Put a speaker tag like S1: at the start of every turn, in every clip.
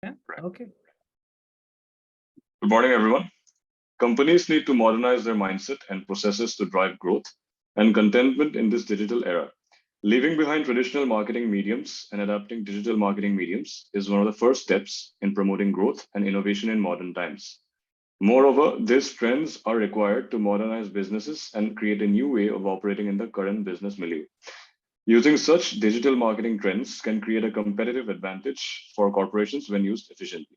S1: Yeah. Okay.
S2: Good morning, everyone. Companies need to modernize their mindset and processes to drive growth and contentment in this digital era. Leaving behind traditional marketing mediums and adapting digital marketing mediums is one of the first steps in promoting growth and innovation in modern times. Moreover, these trends are required to modernize businesses and create a new way of operating in the current business milieu. Using such digital marketing trends can create a competitive advantage for corporations when used efficiently.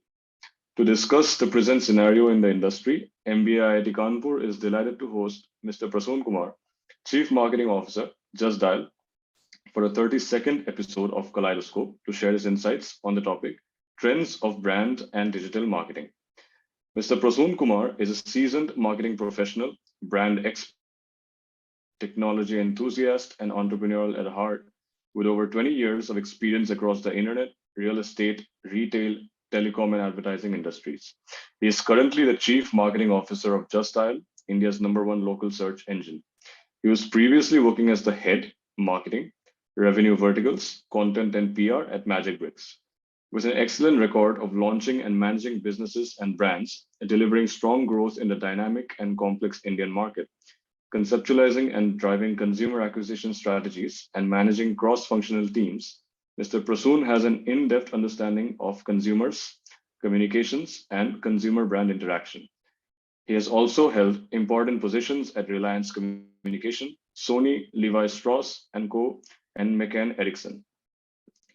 S2: To discuss the present scenario in the industry, MBA IIT Kanpur is delighted to host Mr. Prasun Kumar, Chief Marketing Officer, JustDial, for a 32nd episode of Kaleidoscope to share his insights on the topic Trends of Brand and Digital Marketing. Mr. Prasun Kumar is a seasoned marketing professional, brand expert, technology enthusiast, and entrepreneurial at heart, with over 20 years of experience across the internet, real estate, retail, telecom, and advertising industries. He is currently the Chief Marketing Officer of JustDial, India's #1 local search engine. He was previously working as the head marketing, revenue verticals, content, and PR at Magic Bricks. With an excellent record of launching and managing businesses and brands, delivering strong growth in the dynamic and complex Indian market, conceptualizing and driving consumer acquisition strategies, and managing cross-functional teams, Mr. Prasoon has an in-depth understanding of consumers, communications, and consumer brand interaction. He has also held important positions at Reliance Communication, Sony, Levi Strauss & Co., and McCann Erickson.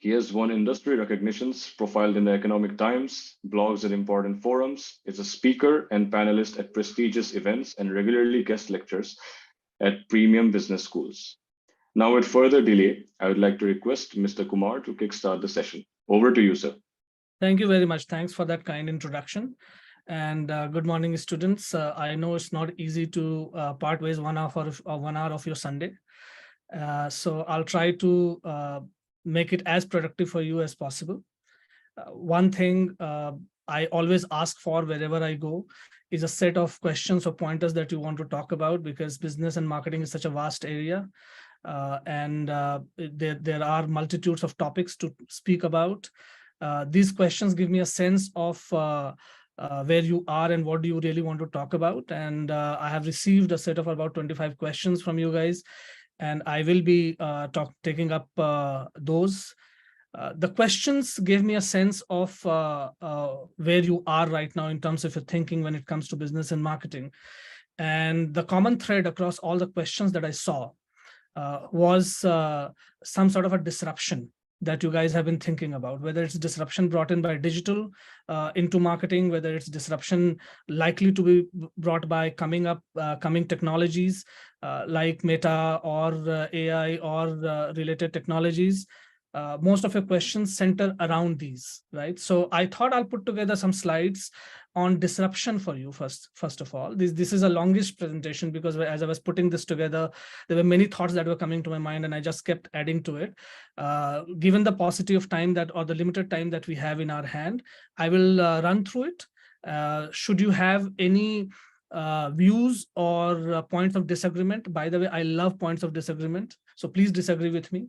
S2: He has won industry recognitions, profiled in the Economic Times, blogs at important forums, is a speaker and panelist at prestigious events, and regularly guest lectures at premium business schools. Now, with further delay, I would like to request Mr. Kumar to kickstart the session. Over to you, sir.
S1: Thank you very much. Thanks for that kind introduction. And good morning, students. I know it's not easy to part ways 1 hour of your Sunday. So I'll try to make it as productive for you as possible. One thing I always ask for wherever I go is a set of questions or pointers that you want to talk about, because business and marketing is such a vast area. There are multitudes of topics to speak about. These questions give me a sense of where you are and what do you really want to talk about. And I have received a set of about 25 questions from you guys, and I will be taking up those. The questions gave me a sense of where you are right now in terms of your thinking when it comes to business and marketing. And the common thread across all the questions that I saw was some sort of a disruption that you guys have been thinking about, whether it's disruption brought in by digital into marketing, whether it's disruption likely to be brought by coming technologies like Meta or AI or related technologies. Most of your questions center around these, right? So I thought I'll put together some slides on disruption for you first of all. This is a longish presentation because as I was putting this together, there were many thoughts that were coming to my mind and I just kept adding to it. Given the paucity of time or the limited time that we have in our hand, I will run through it. Should you have any views or points of disagreement, by the way, I love points of disagreement, so please disagree with me.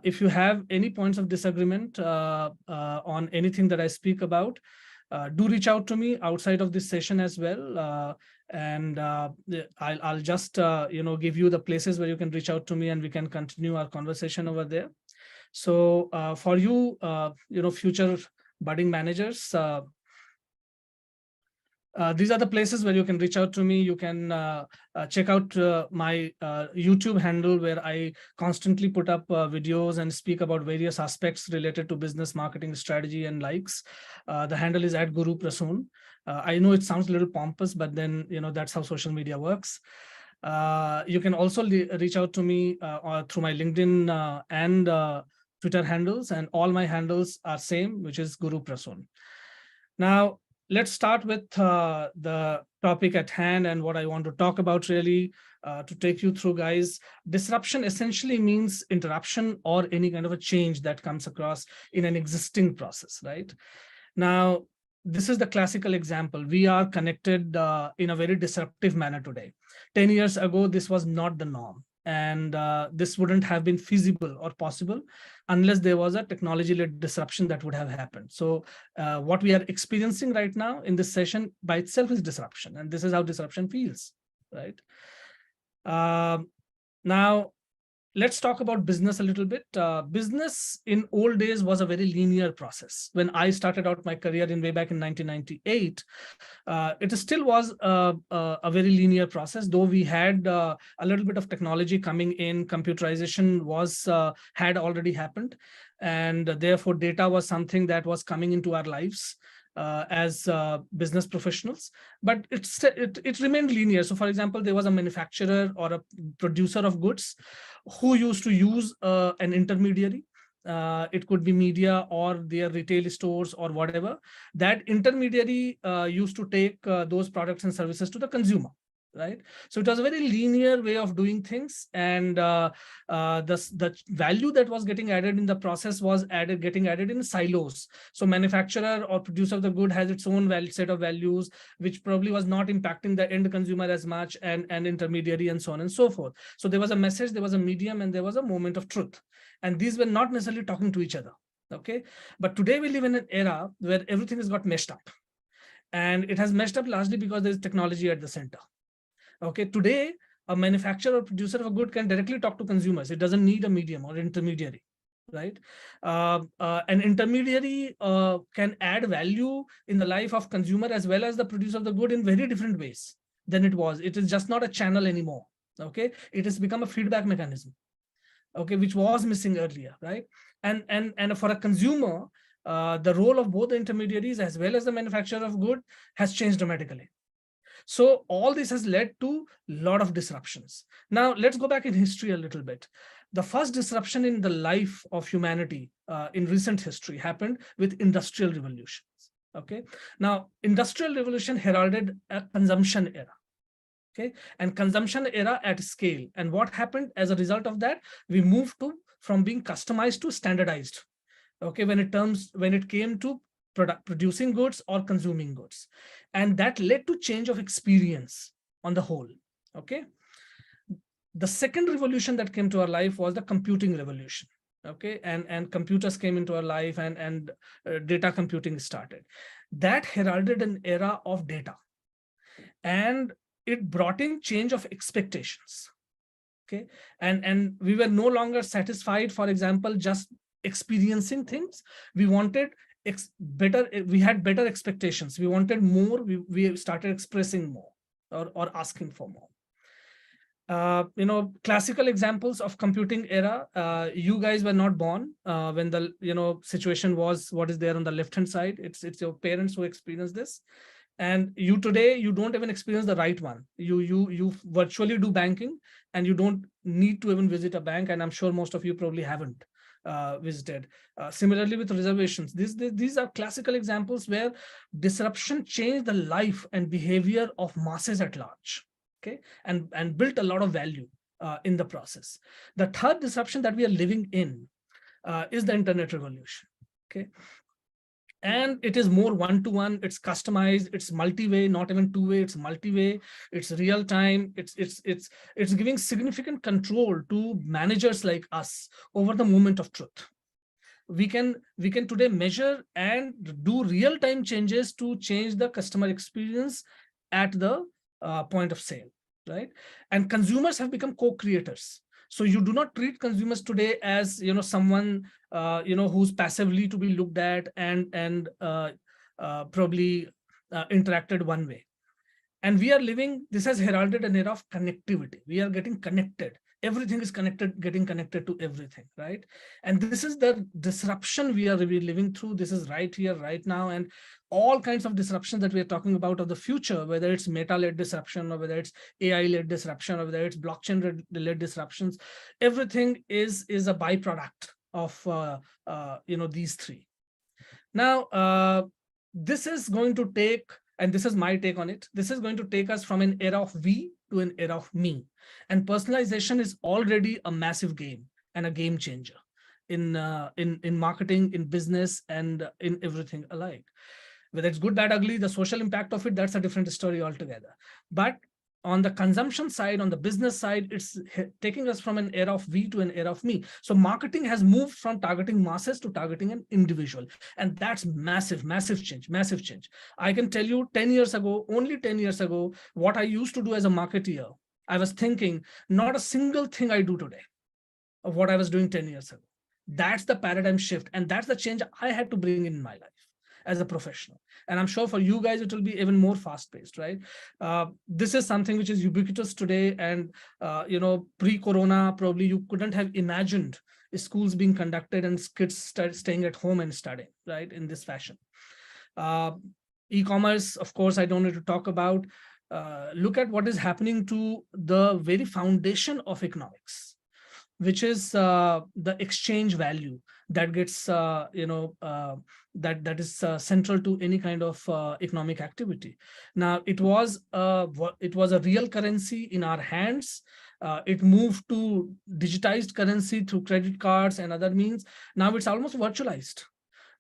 S1: If you have any points of disagreement on anything that I speak about, do reach out to me outside of this session as well. I'll just give you the places where you can reach out to me and we can continue our conversation over there. So for you, future budding managers, these are the places where you can reach out to me. You can check out my YouTube handle, where I constantly put up videos and speak about various aspects related to business, marketing, strategy, and likes. The handle is @Guru_Prasoon. I know it sounds a little pompous, but then that's how social media works. You can also reach out to me through my LinkedIn and Twitter handles, and all my handles are same, which is Guru Prasoon. Now, let's start with the topic at hand and what I want to talk about really to take you through, guys. Disruption essentially means interruption or any kind of a change that comes across in an existing process, right? Now, this is the classical example. We are connected in a very disruptive manner today. 10 years ago, this was not the norm. And this wouldn't have been feasible or possible unless there was a technology-led disruption that would have happened. So what we are experiencing right now in this session by itself is disruption, and this is how disruption feels, right? Now, let's talk about business a little bit. Business in old days was a very linear process. When I started out my career way back in 1998, it still was a very linear process, though we had a little bit of technology coming in. Computerization had already happened, and therefore data was something that was coming into our lives as business professionals, but it remained linear. So for example, there was a manufacturer or a producer of goods who used to use an intermediary. It could be media or their retail stores or whatever. That intermediary used to take those products and services to the consumer, right? So it was a very linear way of doing things, and the value that was getting added in the process was getting added in silos. So manufacturer or producer of the good has its own set of values, which probably was not impacting the end consumer as much, and intermediary, and so on and so forth. So there was a message, there was a medium, and there was a moment of truth, and these were not necessarily talking to each other. Okay, but today we live in an era where everything has got meshed up, and it has meshed up largely because there is technology at the center. Okay, today a manufacturer or producer of a good can directly talk to consumers. It doesn't need a medium or intermediary, right? An intermediary can add value in the life of consumer as well as the producer of the good in very different ways than it was. It is just not a channel anymore. Okay, it has become a feedback mechanism, okay, which was missing earlier, right? And for a consumer, the role of both the intermediaries as well as the manufacturer of good has changed dramatically. So all this has led to a lot of disruptions. Now, let's go back in history a little bit. The first disruption in the life of humanity in recent history happened with industrial revolutions. Okay. Now, industrial revolution heralded a consumption era. Okay. And consumption era at scale. And what happened as a result of that? We moved from being customized to standardized. Okay. When it came to producing goods or consuming goods, and that led to change of experience on the whole. Okay, the second revolution that came to our life was the computing revolution. Okay, and computers came into our life, and data computing started. That heralded an era of data, and it brought in change of expectations. Okay, and we were no longer satisfied, for example, just experiencing things. We wanted better. We had better expectations. We wanted more. We started expressing more, or asking for more. Classical examples of computing era. You guys were not born when the situation was what is there on the left hand side. It's your parents who experienced this, and you today you don't even experience the right one. You virtually do banking, and you don't need to even visit a bank. And I'm sure most of you probably haven't visited. Similarly with reservations, these are classical examples where disruption changed the life and behavior of masses at large. Okay, and built a lot of value in the process. The third disruption that we are living in is the internet revolution. Okay, and it is more one-to-one. It's customized. It's multi-way, not even two-way. It's multi-way. It's real time. It's giving significant control to managers like us over the moment of truth. We can today measure and do real-time changes to change the customer experience at the point of sale, right? And consumers have become co-creators. So you do not treat consumers today as someone who's passively to be looked at and probably interacted one way. And we are living. This has heralded an era of connectivity. We are getting connected. Everything is connected, getting connected to everything, right? And this is the disruption we are living through. This is right here, right now, and all kinds of disruptions that we are talking about of the future, whether it's meta-led disruption, or whether it's AI-led disruption, or whether it's blockchain-led disruptions. Everything is a byproduct of these three. Now, this is going to take, and this is my take on it, this is going to take us from an era of we to an era of me. And personalization is already a massive game and a game changer in marketing, in business, and in everything alike. Whether it's good, bad, ugly, the social impact of it, that's a different story altogether. But on the consumption side, on the business side, it's taking us from an era of we to an era of me. So marketing has moved from targeting masses to targeting an individual. And that's massive, massive change, massive change. I can tell you 10 years ago, only 10 years ago, what I used to do as a marketeer, I was thinking not a single thing I do today of what I was doing 10 years ago. That's the paradigm shift. And that's the change I had to bring in my life as a professional. And I'm sure for you guys, it will be even more fast-paced, right? This is something which is ubiquitous today. And, pre-corona, probably you couldn't have imagined schools being conducted and kids staying at home and studying, right, in this fashion. E-commerce, of course, I don't need to talk about. Look at what is happening to the very foundation of economics, which is the exchange value that gets, that is central to any kind of economic activity. Now, it was a real currency in our hands. It moved to digitized currency through credit cards and other means. Now it's almost virtualized,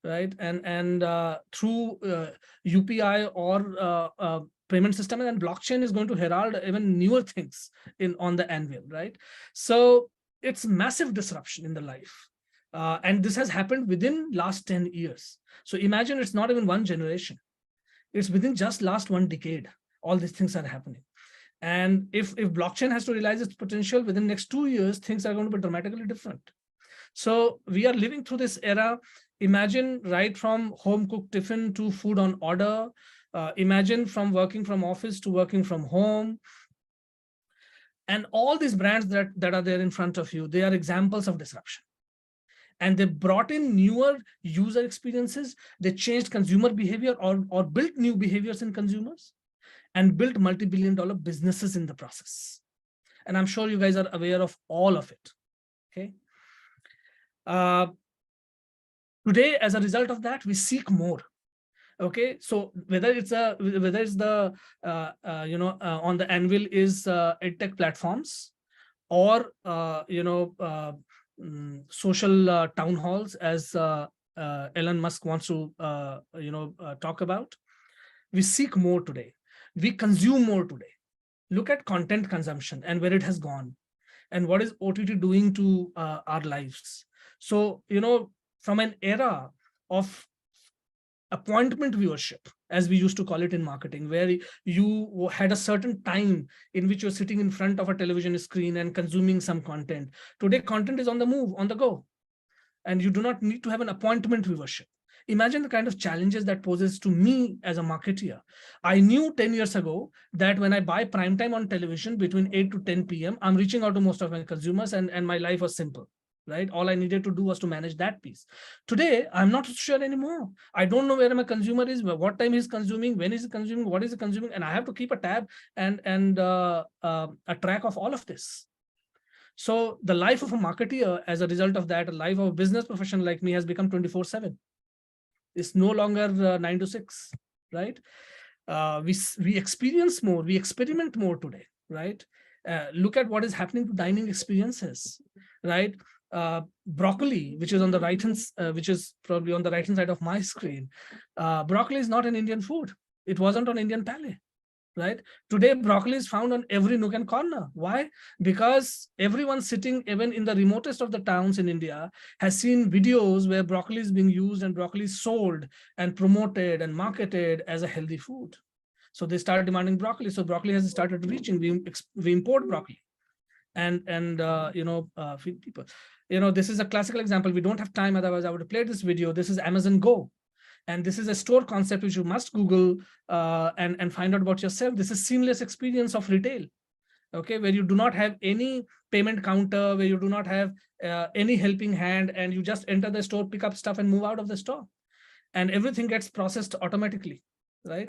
S1: right? And through UPI or payment system, and blockchain is going to herald even newer things on the anvil, right? So it's massive disruption in the life. And this has happened within last 10 years. So imagine it's not even one generation. It's within just last one decade. All these things are happening. And if blockchain has to realize its potential within the next 2 years, things are going to be dramatically different. So we are living through this era. Imagine right from home cooked tiffin to food on order. Imagine from working from office to working from home. And all these brands that are there in front of you, they are examples of disruption. And they brought in newer user experiences. They changed consumer behavior or built new behaviors in consumers and built multi-billion-dollar businesses in the process. And I'm sure you guys are aware of all of it. Okay. Today, as a result of that, we seek more. Okay, so whether it's the on the anvil is edtech platforms or social town halls, as Elon Musk wants to talk about. We seek more today. We consume more today. Look at content consumption and where it has gone, and what is OTT doing to our lives. So from an era of appointment viewership, as we used to call it in marketing, where you had a certain time in which you're sitting in front of a television screen and consuming some content. Today, content is on the move, on the go, and you do not need to have an appointment viewership. Imagine the kind of challenges that poses to me as a marketeer. I knew 10 years ago that when I buy primetime on television between 8 to 10 p.m., I'm reaching out to most of my consumers, and my life was simple. Right? All I needed to do was to manage that piece. Today, I'm not sure anymore. I don't know where my consumer is, what time he's consuming, when is he consuming, what is he consuming, and I have to keep a tab and a track of all of this. So the life of a marketeer, as a result of that, a life of a business professional like me has become 24/7. It's no longer 9 to 6, right? We experience more, we experiment more today, right? Look at what is happening to dining experiences, right? Broccoli, which is on the right hand, which is probably on the right hand side of my screen. Broccoli is not an Indian food. It wasn't on Indian palate, right? Today, broccoli is found on every nook and corner. Why? Because everyone sitting even in the remotest of the towns in India has seen videos where broccoli is being used and broccoli is sold and promoted and marketed as a healthy food. So they started demanding broccoli. So broccoli has started reaching. We import broccoli and feed people. This is a classical example. We don't have time, otherwise I would have played this video. This is Amazon Go. And this is a store concept which you must Google and find out about yourself. This is seamless experience of retail, okay, where you do not have any payment counter, where you do not have any helping hand, and you just enter the store, pick up stuff and move out of the store. And everything gets processed automatically, right?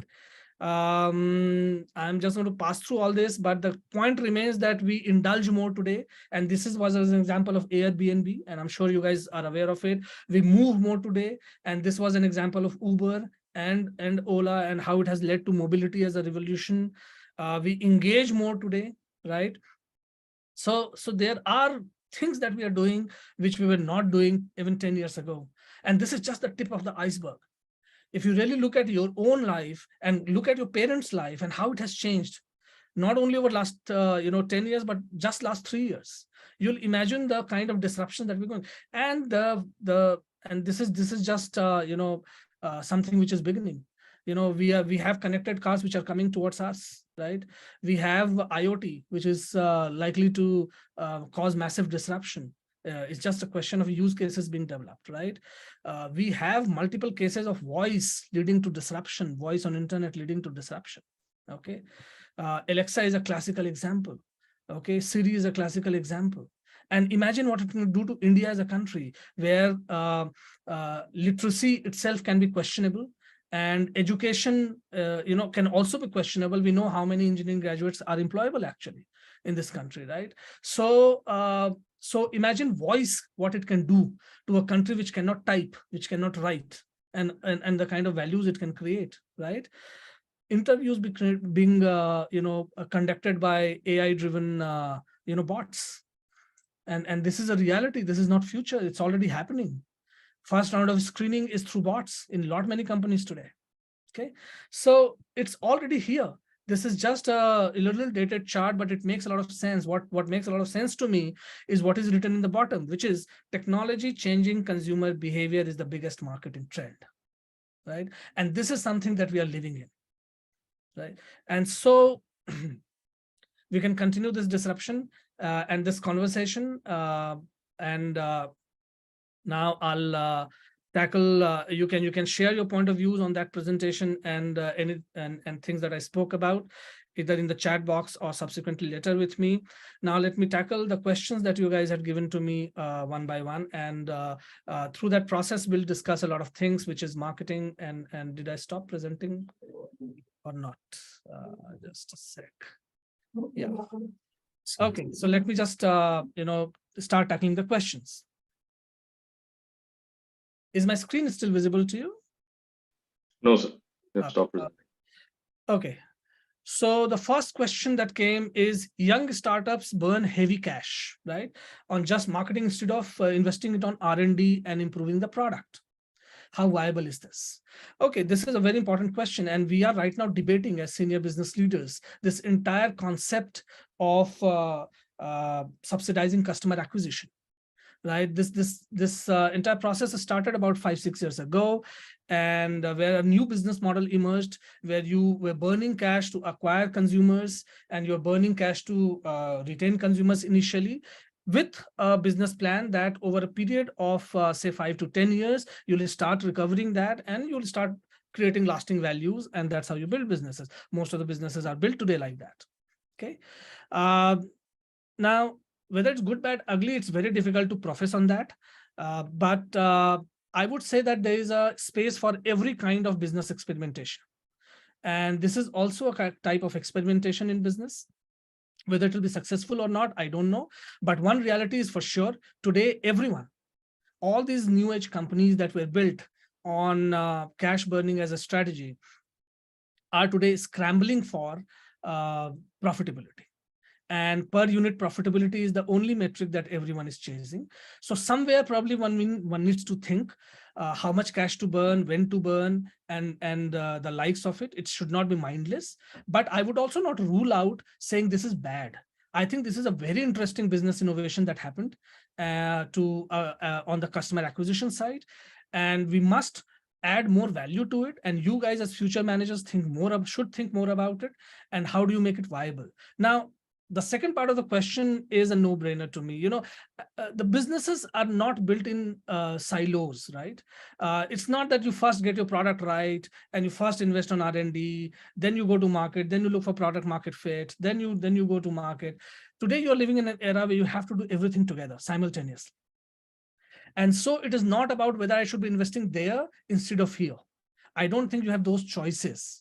S1: I'm just going to pass through all this, but the point remains that we indulge more today. And this was an example of Airbnb, and I'm sure you guys are aware of it. We move more today, and this was an example of Uber and Ola, and how it has led to mobility as a revolution. We engage more today, right? So there are things that we are doing which we were not doing even 10 years ago. And this is just the tip of the iceberg. If you really look at your own life and look at your parents' life and how it has changed, not only over last 10 years, but just last 3 years. You'll imagine the kind of disruption that we're going, and this is just something which is beginning. We have connected cars which are coming towards us, right? We have IoT, which is likely to cause massive disruption. It's just a question of use cases being developed, right? We have multiple cases of voice leading to disruption, voice on internet leading to disruption. Okay, Alexa is a classical example. Okay, Siri is a classical example. And imagine what it can do to India as a country, where literacy itself can be questionable, and education, can also be questionable. We know how many engineering graduates are employable actually in this country, right? So imagine voice, what it can do to a country which cannot type, which cannot write, and the kind of values it can create, right? Interviews being conducted by AI-driven bots, and this is a reality. This is not future. It's already happening. First round of screening is through bots in many companies today. Okay, so it's already here. This is just a little dated chart, but it makes a lot of sense. What makes a lot of sense to me is what is written in the bottom, which is technology changing consumer behavior is the biggest marketing trend, right? And this is something that we are living in, right? And so we can continue this disruption and this conversation. Now I'll tackle. You can share your point of views on that presentation and things that I spoke about, either in the chat box or subsequently later with me. Now let me tackle the questions that you guys had given to me one by one, and through that process we'll discuss a lot of things, which is marketing. And did I stop presenting or not? Just a sec. Yeah. Okay, so let me just start tackling the questions. Is my screen still visible to you?
S2: No, sir. Stop presenting.
S1: Okay. So the first question that came is, young startups burn heavy cash, right, on just marketing instead of investing it on R&D and improving the product. How viable is this? Okay, this is a very important question, and we are right now debating as senior business leaders this entire concept of subsidizing customer acquisition. Right, this entire process started about 5-6 years ago, and where a new business model emerged, where you were burning cash to acquire consumers, and you're burning cash to retain consumers initially, with a business plan that over a period of say 5 to 10 years, you'll start recovering that, and you'll start creating lasting values, and that's how you build businesses. Most of the businesses are built today like that. Okay, now, whether it's good, bad, ugly, it's very difficult to profess on that. But I would say that there is a space for every kind of business experimentation. And this is also a type of experimentation in business. Whether it will be successful or not, I don't know. But one reality is for sure, today, everyone, all these new age companies that were built on cash burning as a strategy are today scrambling for profitability. And per unit profitability is the only metric that everyone is chasing. So somewhere probably one needs to think how much cash to burn, when to burn, and the likes of it. It should not be mindless. But I would also not rule out saying this is bad. I think this is a very interesting business innovation that happened on the customer acquisition side, and we must add more value to it. And you guys as future managers should think more about it, and how do you make it viable. Now, the second part of the question is a no-brainer to me. The businesses are not built in silos, right? It's not that you first get your product right and you first invest on R&D, then you go to market, then you look for product market fit, then you go to market. Today, you're living in an era where you have to do everything together simultaneously. And so it is not about whether I should be investing there instead of here. I don't think you have those choices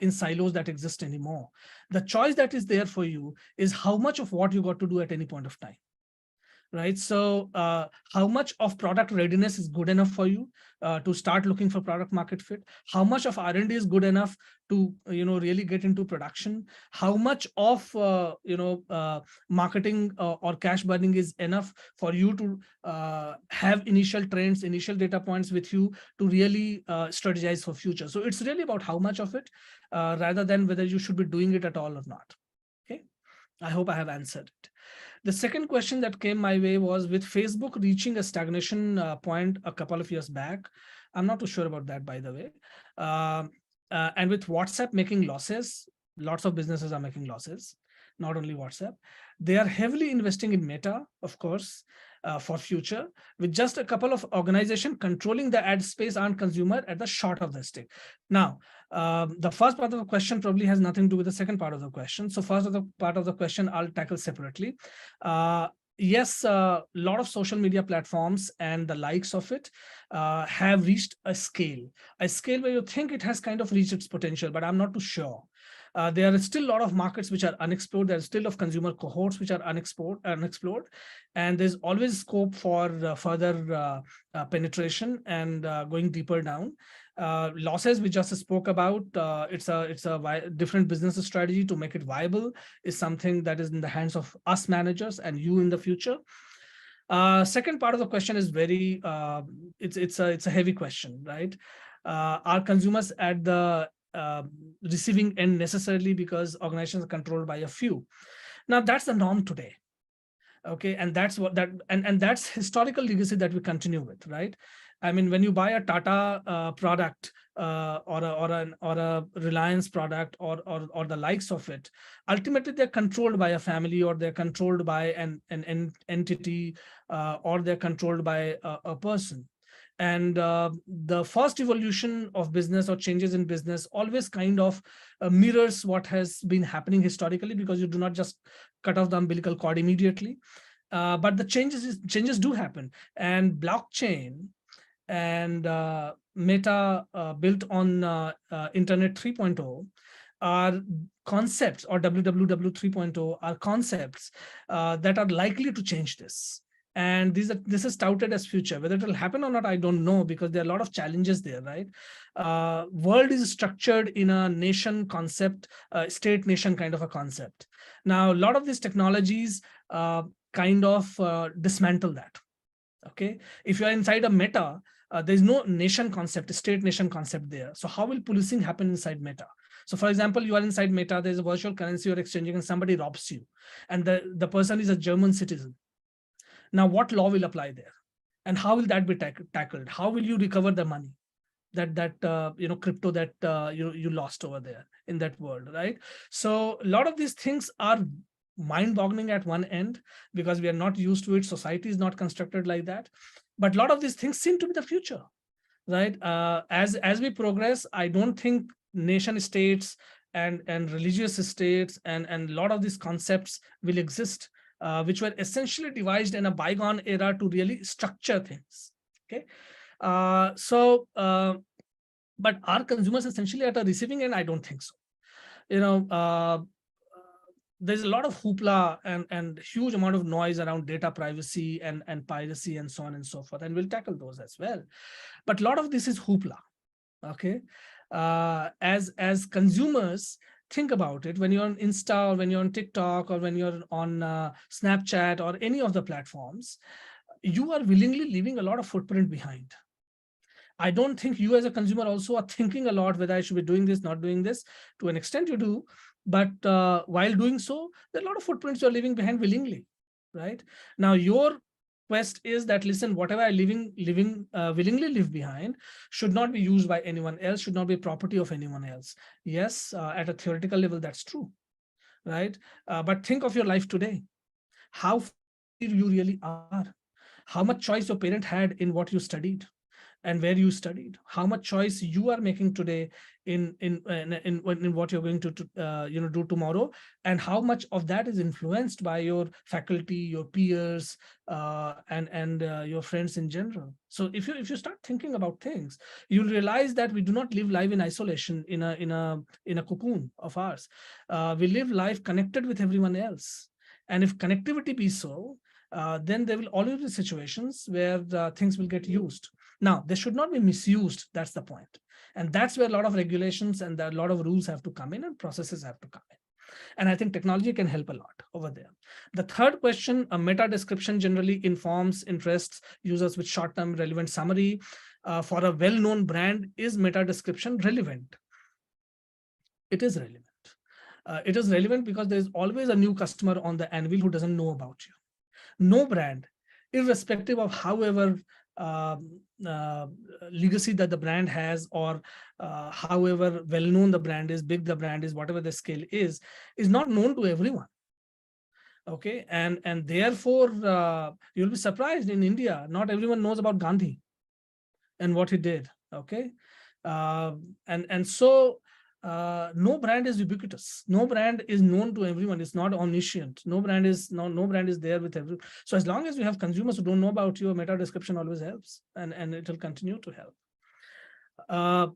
S1: in silos that exist anymore. The choice that is there for you is how much of what you got to do at any point of time, right? So how much of product readiness is good enough for you to start looking for product market fit? How much of R&D is good enough to really get into production? How much of marketing or cash burning is enough for you to have initial trends, initial data points with you to really strategize for future? So it's really about how much of it rather than whether you should be doing it at all or not. I hope I have answered it. The second question that came my way was, with Facebook reaching a stagnation point a couple of years back, I'm not too sure about that, by the way. And with WhatsApp making losses, lots of businesses are making losses, not only WhatsApp. They are heavily investing in Meta, of course, for future, with just a couple of organizations controlling the ad space and consumer at the short of the stick. Now, the first part of the question probably has nothing to do with the second part of the question. So first of the part of the question I'll tackle separately. Yes, a lot of social media platforms and the likes of it have reached a scale where you think it has kind of reached its potential, but I'm not too sure. There are still a lot of markets which are unexplored. There's still of consumer cohorts which are unexplored, and there's always scope for further penetration and going deeper down. Losses we just spoke about. It's a different business strategy to make it viable is something that is in the hands of us managers and you in the future. Second part of the question is very it's a heavy question, right? Are consumers at the receiving end necessarily because organizations are controlled by a few? Now that's the norm today. Okay, and that's what and that's historical legacy that we continue with, right? I mean, when you buy a Tata product or a Reliance product or the likes of it, ultimately they're controlled by a family, or they're controlled by an entity, or they're controlled by a person. And the first evolution of business or changes in business always kind of mirrors what has been happening historically, because you do not just cut off the umbilical cord immediately. But the changes do happen. And blockchain and Meta built on Internet 3.0 are concepts, or WWW 3.0 are concepts that are likely to change this. And this is touted as future. Whether it will happen or not, I don't know, because there are a lot of challenges there, right? World is structured in a nation concept, state nation kind of a concept. Now, a lot of these technologies kind of dismantle that. Okay, if you are inside a Meta, there is no nation concept, state nation concept there. So how will policing happen inside Meta? So for example, you are inside Meta, there's a virtual currency you're exchanging and somebody robs you, and the person is a German citizen. Now, what law will apply there? And how will that be tackled? How will you recover the money that crypto that you lost over there in that world, right? So a lot of these things are mind-boggling at one end, because we are not used to it. Society is not constructed like that. But a lot of these things seem to be the future, right? As we progress, I don't think nation states and religious states and a lot of these concepts will exist, which were essentially devised in a bygone era to really structure things. Okay, but are consumers essentially at a receiving end? I don't think so. There's a lot of hoopla and huge amount of noise around data privacy and piracy and so on and so forth, and we'll tackle those as well. But a lot of this is hoopla. Okay, as consumers, think about it. When you're on Insta, or when you're on TikTok, or when you're on Snapchat, or any of the platforms, you are willingly leaving a lot of footprint behind. I don't think you as a consumer also are thinking a lot whether I should be doing this, not doing this. To an extent you do, but while doing so, there are a lot of footprints you're leaving behind willingly, right? Now, your quest is that, listen, whatever I willingly leave behind should not be used by anyone else, should not be property of anyone else. Yes, at a theoretical level, that's true, right? But think of your life today. How free you really are. How much choice your parent had in what you studied and where you studied, how much choice you are making today in what you're going to do tomorrow, and how much of that is influenced by your faculty, your peers, and your friends in general. So if you start thinking about things, you'll realize that we do not live life in isolation, in a cocoon of ours. We live life connected with everyone else, and if connectivity be so, then there will always be situations where things will get used. Now, they should not be misused. That's the point. And that's where a lot of regulations and a lot of rules have to come in and processes have to come in. And I think technology can help a lot over there. The third question, a meta description generally informs interests users with short-term relevant summary. For a well-known brand, is meta description relevant? It is relevant. It is relevant because there's always a new customer on the anvil who doesn't know about you. No brand, irrespective of however legacy that the brand has, or however well-known the brand is, big the brand is, whatever the scale is not known to everyone. Okay, and therefore you'll be surprised in India, not everyone knows about Gandhi and what he did. Okay, and so no brand is ubiquitous. No brand is known to everyone. It's not omniscient. No brand is there with everyone. So as long as we have consumers who don't know about you, a meta description always helps, and it will continue to help.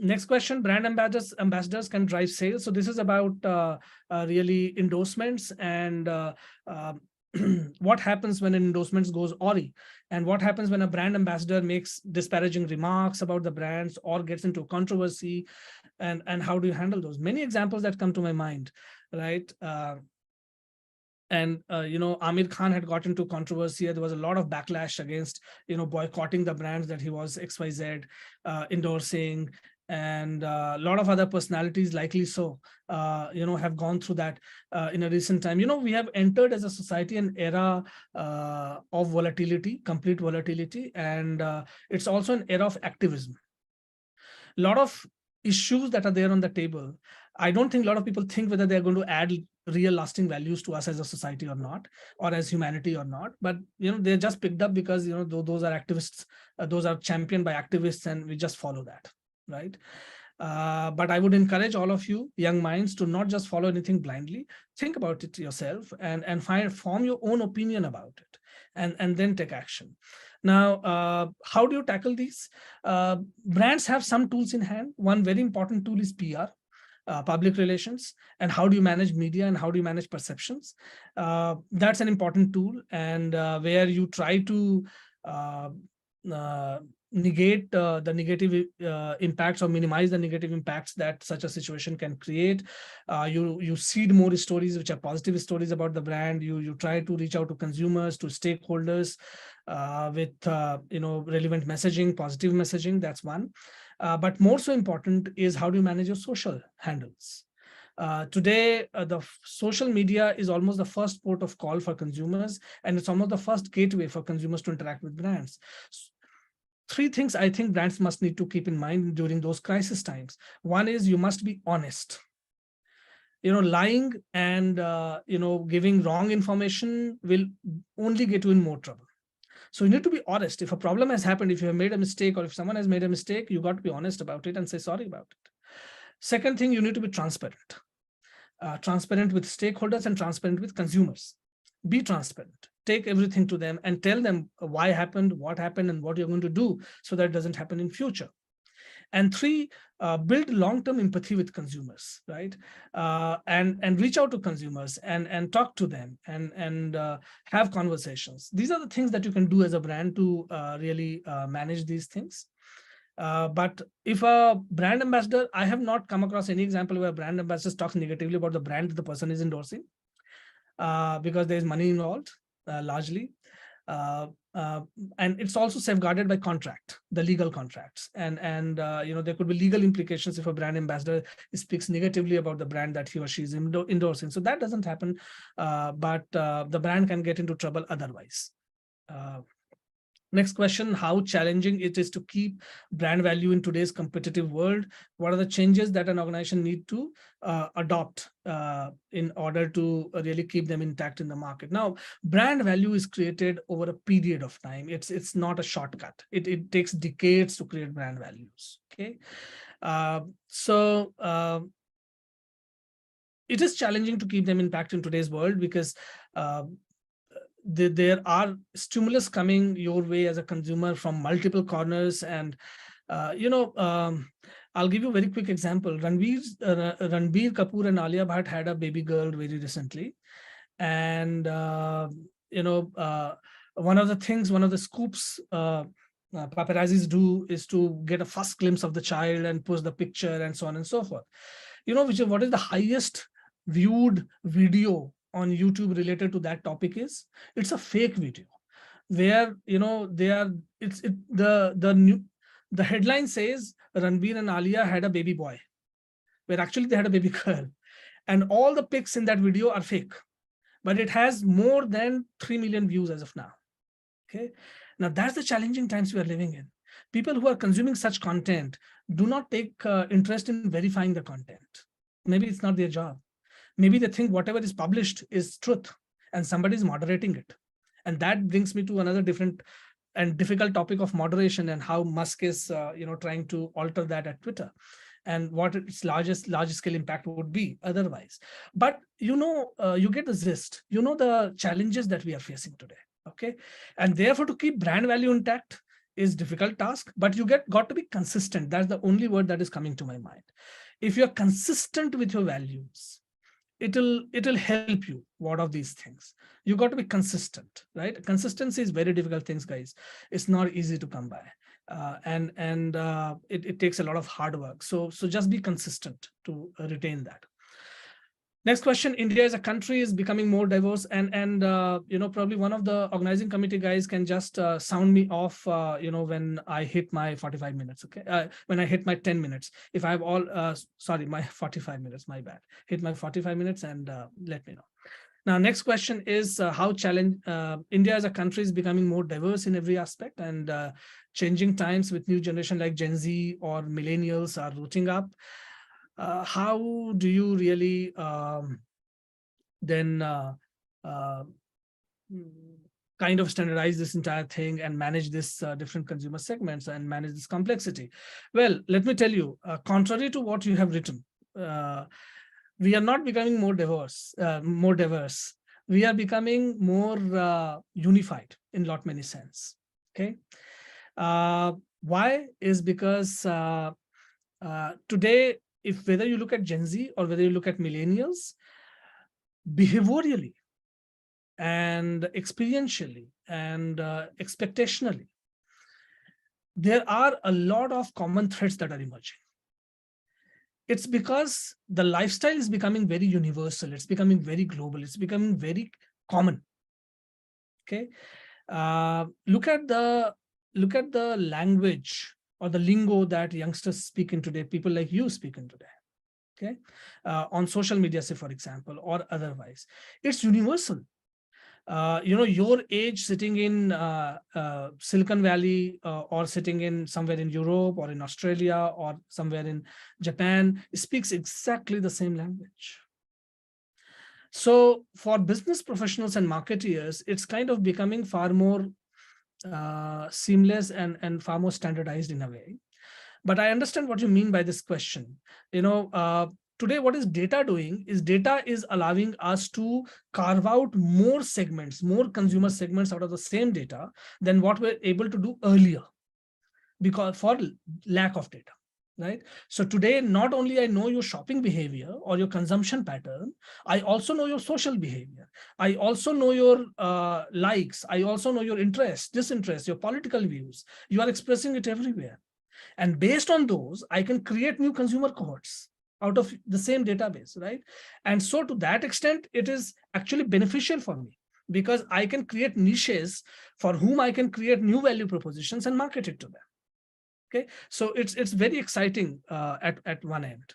S1: Next question: brand ambassadors can drive sales. So this is about really endorsements and what happens when an endorsement goes awry, and what happens when a brand ambassador makes disparaging remarks about the brands or gets into controversy, and how do you handle those? Many examples that come to my mind, right? Amir Khan had got into controversy. There was a lot of backlash against, boycotting the brands that he was XYZ endorsing, and a lot of other personalities, likely so, have gone through that in a recent time. We have entered as a society an era of volatility, complete volatility, and it's also an era of activism. A lot of issues that are there on the table, I don't think a lot of people think whether they're going to add real lasting values to us as a society or not, or as humanity or not. But they're just picked up because those are activists, those are championed by activists, and we just follow that, right? But I would encourage all of you young minds to not just follow anything blindly. Think about it yourself and form your own opinion about it, and then take action. Now, how do you tackle these? Brands have some tools in hand. One very important tool is PR, public relations, and how do you manage media and how do you manage perceptions. That's an important tool, and where you try to negate the negative impacts, or minimize the negative impacts that such a situation can create. You seed more stories which are positive stories about the brand. You try to reach out to consumers, to stakeholders with relevant messaging, positive messaging. That's one. But more so important is how do you manage your social handles. Today, the social media is almost the first port of call for consumers, and it's almost the first gateway for consumers to interact with brands. Three things I think brands must need to keep in mind during those crisis times. One is you must be honest. Lying and giving wrong information will only get you in more trouble. So you need to be honest. If a problem has happened, if you have made a mistake, or if someone has made a mistake, you got to be honest about it and say sorry about it. Second thing, you need to be transparent. Transparent with stakeholders and transparent with consumers. Be transparent. Take everything to them and tell them why happened, what happened, and what you're going to do so that it doesn't happen in future. And three, build long-term empathy with consumers, right? And reach out to consumers and talk to them and have conversations. These are the things that you can do as a brand to really manage these things. But if a brand ambassador, I have not come across any example where a brand ambassador talks negatively about the brand that the person is endorsing, because there's money involved, largely. And it's also safeguarded by contract, the legal contracts. And there could be legal implications if a brand ambassador speaks negatively about the brand that he or she is endorsing. So that doesn't happen, but the brand can get into trouble otherwise. Next question: how challenging it is to keep brand value in today's competitive world? What are the changes that an organization need to adopt in order to really keep them intact in the market? Now, brand value is created over a period of time. It's not a shortcut. It takes decades to create brand values. Okay, it is challenging to keep them intact in today's world because there are stimulus coming your way as a consumer from multiple corners. And I'll give you a very quick example. Ranbir Kapoor and Alia Bhatt had a baby girl very recently, and one of the scoops paparazzis do is to get a first glimpse of the child and post the picture and so on and so forth. What is the highest viewed video on YouTube related to that topic is? It's a fake video where the headline says Ranbir and Alia had a baby boy, where actually they had a baby girl. and all the pics in that video are fake, but it has more than 3 million views as of now. Okay, now that's the challenging times we are living in. People who are consuming such content do not take interest in verifying the content. Maybe it's not their job. Maybe they think whatever is published is truth and somebody is moderating it. And that brings me to another different and difficult topic of moderation and how Musk is trying to alter that at Twitter, and what its large scale impact would be otherwise. But you get the gist, the challenges that we are facing today. Okay, and therefore to keep brand value intact is difficult task, but you got to be consistent. That's the only word that is coming to my mind. If you're consistent with your values, it'll help you ward off these things. You got to be consistent, right? Consistency is very difficult things, guys. It's not easy to come by, and it takes a lot of hard work. So just be consistent to retain that. Next question. India as a country is becoming more diverse, and probably one of the organizing committee guys can just sound me off when I hit my 45 minutes. Okay, when I hit my 10 minutes, if I have all sorry, my 45 minutes, my bad, hit my 45 minutes, and let me know. Now, next question is how India as a country is becoming more diverse in every aspect, and changing times with new generation like Gen Z or millennials are rooting up. How do you really then kind of standardize this entire thing and manage this different consumer segments and manage this complexity? Well, let me tell you, contrary to what you have written, we are not becoming more diverse. We are becoming more unified in many sense. Okay, why is because today, if whether you look at Gen Z or whether you look at millennials, behaviorally and experientially and expectationally, there are a lot of common threads that are emerging. It's because the lifestyle is becoming very universal. It's becoming very global. It's becoming very common. Okay, look at the language or the lingo that youngsters speak in today, people like you speak in today, okay, on social media, say, for example, or otherwise. It's universal. Your age sitting in Silicon Valley or sitting in somewhere in Europe or in Australia or somewhere in Japan speaks exactly the same language. So for business professionals and marketeers, it's kind of becoming far more seamless and far more standardized in a way. But I understand what you mean by this question. Today, what is data doing is data is allowing us to carve out more segments, more consumer segments out of the same data than what we're able to do earlier, because for lack of data, right? So today, not only I know your shopping behavior or your consumption pattern, I also know your social behavior. I also know your likes. I also know your interests, disinterests, your political views. You are expressing it everywhere. And based on those, I can create new consumer cohorts out of the same database, right? And so to that extent, it is actually beneficial for me because I can create niches for whom I can create new value propositions and market it to them. Okay, so it's very exciting at one end.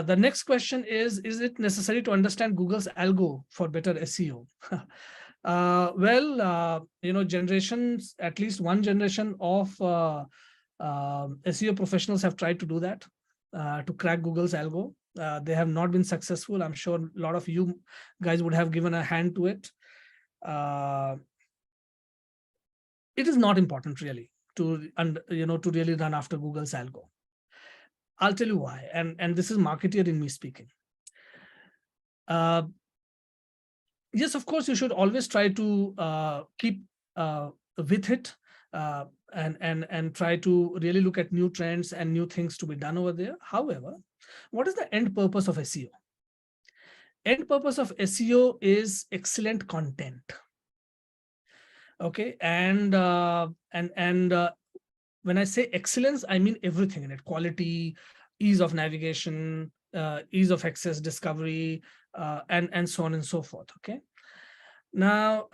S1: The next question is it necessary to understand Google's algo for better SEO? Generations, at least one generation of SEO professionals have tried to do that, to crack Google's algo. They have not been successful. I'm sure a lot of you guys would have given a hand to it. It is not important really to really run after Google's algo. I'll tell you why, and this is marketeer in me speaking. Yes, of course, you should always try to keep with it and try to really look at new trends and new things to be done over there. However, what is the end purpose of SEO? End purpose of SEO is excellent content. Okay, and when I say excellence, I mean everything in it: quality, ease of navigation, ease of access, discovery, and so on and so forth. Okay, now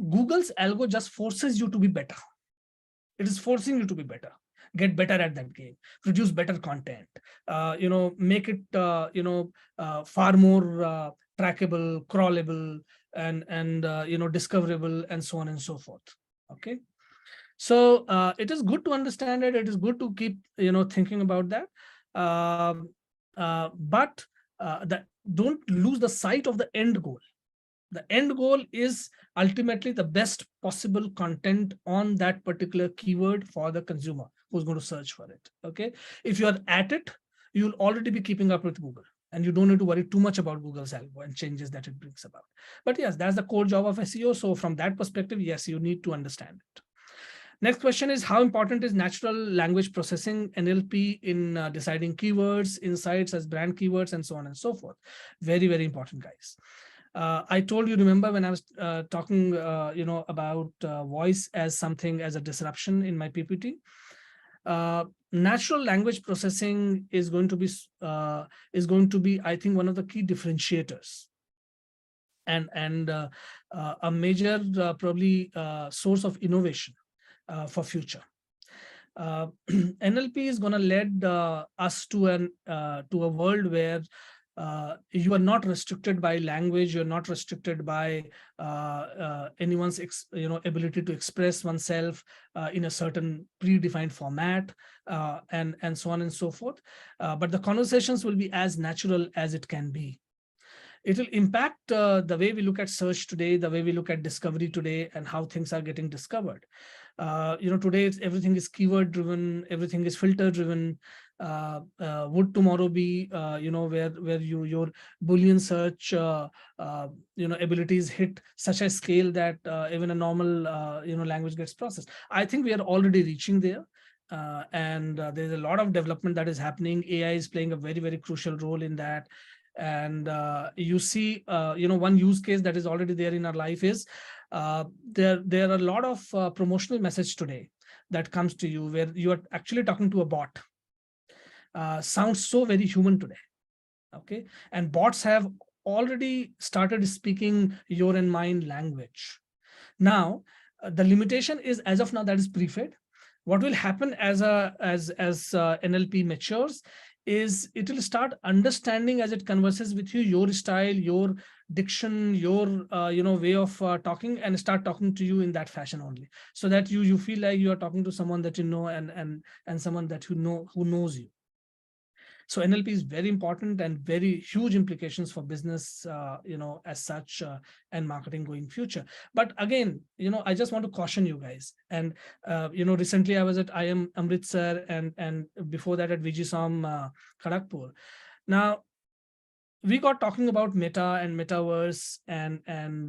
S1: Google's algo just forces you to be better. It is forcing you to be better. get better at that game, produce better content, make it far more trackable, crawlable, and discoverable, and so on and so forth. Okay. So it is good to understand it. It is good to keep thinking about that, but that don't lose the sight of the end goal. The end goal is ultimately the best possible content on that particular keyword for the consumer who's going to search for it. Okay. If you are at it, you'll already be keeping up with Google, and you don't need to worry too much about Google's algo and changes that it brings about. But yes, that's the core job of SEO. So from that perspective, yes, you need to understand it. Next question is, how important is natural language processing, NLP, in deciding keywords, insights as brand keywords, and so on and so forth? Very, very important, guys. I told you, remember when I was talking, about voice as something as a disruption in my PPT. Natural language processing is going to be, I think, one of the key differentiators and a major probably source of innovation for future. NLP is going to lead us to a world where you are not restricted by language. You're not restricted by anyone's ability to express oneself in a certain predefined format, and so on and so forth. But the conversations will be as natural as it can be. It will impact the way we look at search today, the way we look at discovery today, and how things are getting discovered. Today everything is keyword driven, everything is filter driven. Would tomorrow be, where your Boolean search, abilities hit such a scale that even a normal, language gets processed? I think we are already reaching there. And there's a lot of development that is happening. AI is playing a very, very crucial role in that. And you see, one use case that is already there in our life is there are a lot of promotional message today that comes to you where you are actually talking to a bot. Sounds so very human today. Okay. And bots have already started speaking your and mine language. Now, the limitation is, as of now, that is pre-fed. What will happen as NLP matures is it will start understanding as it converses with you, your style, your diction, your way of talking, and start talking to you in that fashion only, so that you feel like you are talking to someone that you know and someone that you know who knows you. So NLP is very important and very huge implications for business, as such, and marketing going future. But again, I just want to caution you guys. And, recently I was at IIM Amritsar and before that at VGSOM Kharagpur. Now, we got talking about meta and metaverse and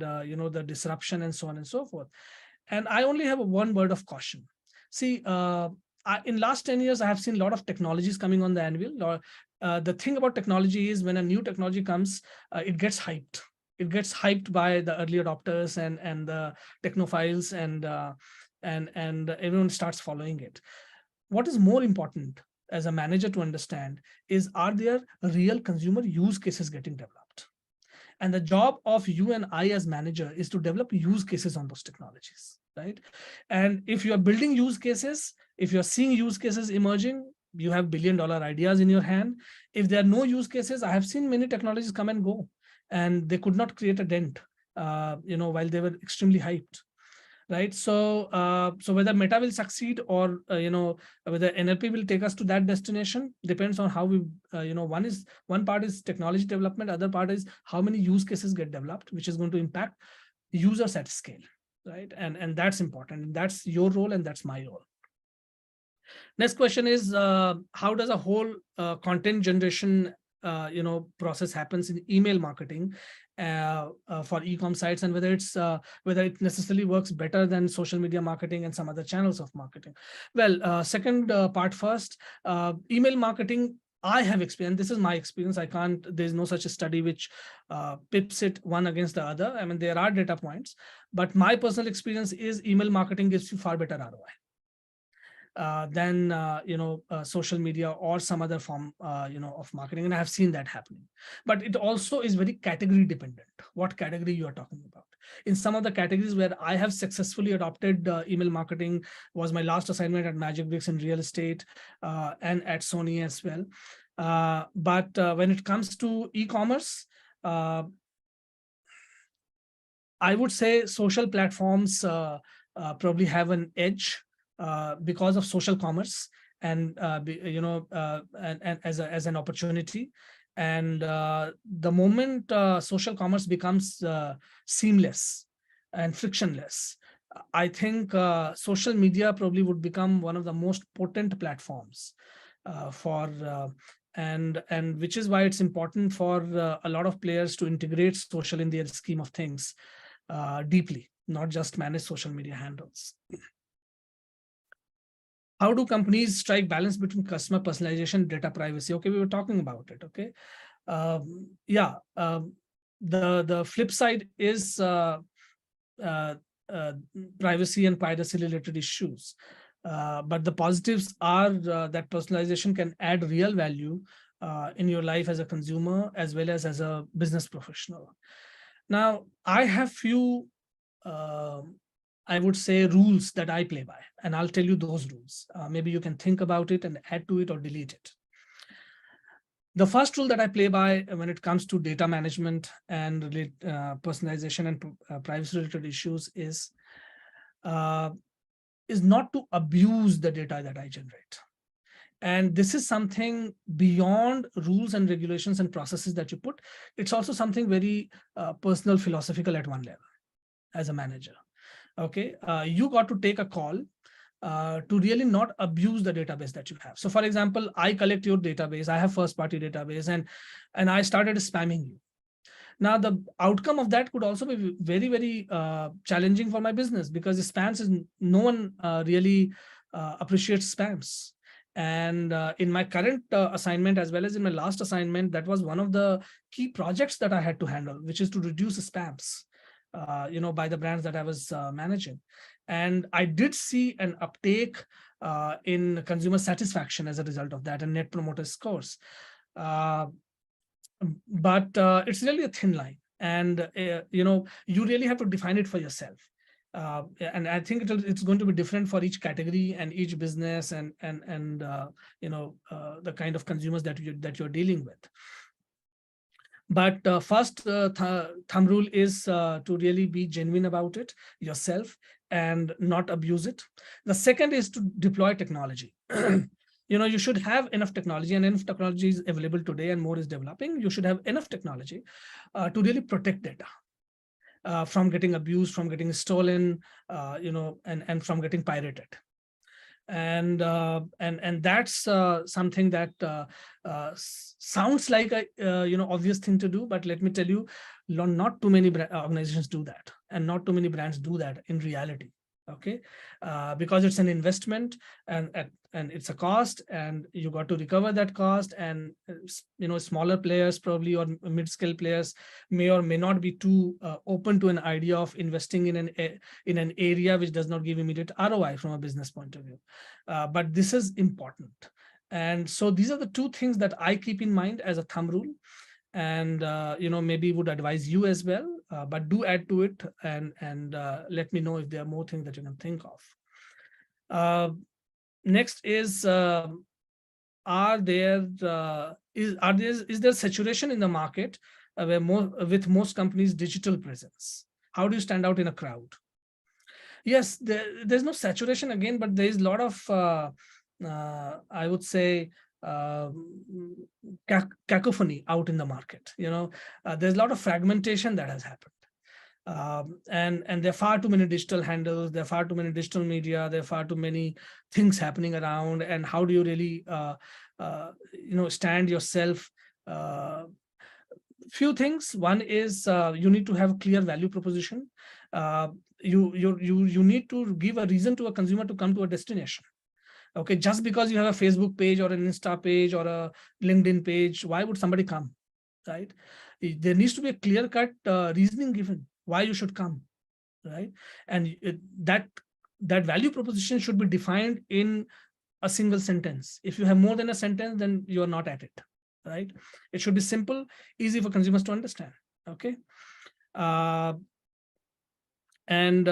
S1: the disruption and so on and so forth. And I only have one word of caution. See, in last 10 years, I have seen a lot of technologies coming on the anvil. The thing about technology is when a new technology comes, it gets hyped. It gets hyped by the early adopters and the technophiles, and everyone starts following it. What is more important as a manager to understand is, are there real consumer use cases getting developed? And the job of you and I as manager is to develop use cases on those technologies, right? And if you are building use cases, if you're seeing use cases emerging, you have billion-dollar ideas in your hand. If there are no use cases, I have seen many technologies come and go, and they could not create a dent, while they were extremely hyped, right? So, so whether Meta will succeed or whether NLP will take us to that destination depends on how we, one part is technology development, other part is how many use cases get developed, which is going to impact users at scale, right? And that's important. And that's your role, and that's my role. Next question is, how does a whole content generation process happens in email marketing for e-com sites, and whether it necessarily works better than social media marketing and some other channels of marketing? Well, second part first. Email marketing, I have experienced, this is my experience. There's no such a study which pips it one against the other. I mean, there are data points, but my personal experience is email marketing gives you far better ROI than social media or some other form of marketing, and I have seen that happening. But it also is very category dependent, what category you are talking about. In some of the categories where I have successfully adopted email marketing was my last assignment at Magic Bricks in real estate and at Sony as well. But when it comes to e-commerce, I would say social platforms probably have an edge because of social commerce and and as an opportunity. And the moment social commerce becomes seamless and frictionless, I think social media probably would become one of the most potent platforms and which is why it's important for a lot of players to integrate social in their scheme of things deeply, not just manage social media handles. How do companies strike balance between customer personalization, data privacy? Okay, we were talking about it. Okay, the flip side is privacy and privacy related issues. But the positives are that personalization can add real value in your life as a consumer as well as a business professional. Now, I have few, I would say, rules that I play by, and I'll tell you those rules. Maybe you can think about it and add to it or delete it. The first rule that I play by when it comes to data management and personalization and privacy-related issues is not to abuse the data that I generate. And this is something beyond rules and regulations and processes that you put. It's also something very personal, philosophical at one level as a manager. Okay, you got to take a call to really not abuse the database that you have. So for example, I collect your database, I have first-party database, and I started spamming you. Now, the outcome of that could also be very, very challenging for my business, because spams is no one really appreciates spams. And in my current assignment, as well as in my last assignment, that was one of the key projects that I had to handle, which is to reduce spams, by the brands that I was managing. And I did see an uptake in consumer satisfaction as a result of that, and net promoter scores. But it's really a thin line, and you really have to define it for yourself. And I think it's going to be different for each category and each business and the kind of consumers that you're dealing with. But first thumb rule is to really be genuine about it yourself and not abuse it. The second is to deploy technology. You should have enough technology, and enough technology is available today, and more is developing. You should have enough technology to really protect data from getting abused, from getting stolen, and from getting pirated. And that's something that sounds like a obvious thing to do, but let me tell you, not too many organizations do that, and not too many brands do that in reality. Okay, because it's an investment and it's a cost, and you got to recover that cost. And smaller players probably, or mid-scale players, may or may not be too open to an idea of investing in an area which does not give immediate ROI from a business point of view. But this is important, and so these are the two things that I keep in mind as a thumb rule, and maybe would advise you as well. But do add to it, and let me know if there are more things that you can think of. Next is, is there saturation in the market with most companies' digital presence? How do you stand out in a crowd? Yes, there's no saturation again, but there is a lot of I would say cacophony out in the market. There's a lot of fragmentation that has happened. And there are far too many digital handles, there are far too many digital media, there are far too many things happening around. And how do you really stand yourself? Few things. One is you need to have a clear value proposition. You need to give a reason to a consumer to come to a destination. Okay, just because you have a Facebook page or an Insta page or a LinkedIn page, why would somebody come, right? There needs to be a clear-cut reasoning given why you should come, right? And that value proposition should be defined in a single sentence. If you have more than a sentence, then you are not at it, right? It should be simple, easy for consumers to understand. Okay. And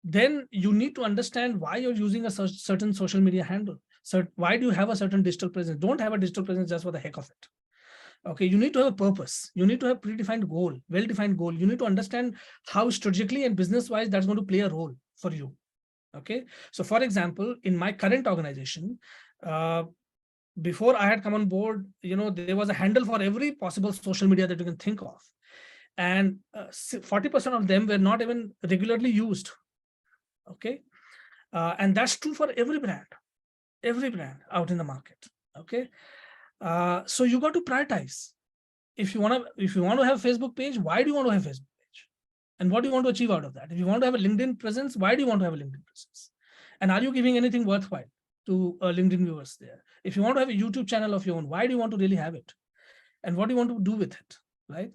S1: then you need to understand why you're using a certain social media handle. So why do you have a certain digital presence? Don't have a digital presence just for the heck of it. Okay, you need to have a purpose. You need to have predefined goal, well-defined goal. You need to understand how strategically and business-wise that's going to play a role for you. Okay, so for example, in my current organization, before I had come on board, there was a handle for every possible social media that you can think of, and 40% of them were not even regularly used. Okay, and that's true for every brand out in the market. Okay, so you got to prioritize. If you want to have a Facebook page, why do you want to have a Facebook page? And what do you want to achieve out of that? If you want to have a LinkedIn presence, why do you want to have a LinkedIn presence? And are you giving anything worthwhile to LinkedIn viewers there? If you want to have a YouTube channel of your own, why do you want to really have it? And what do you want to do with it, right?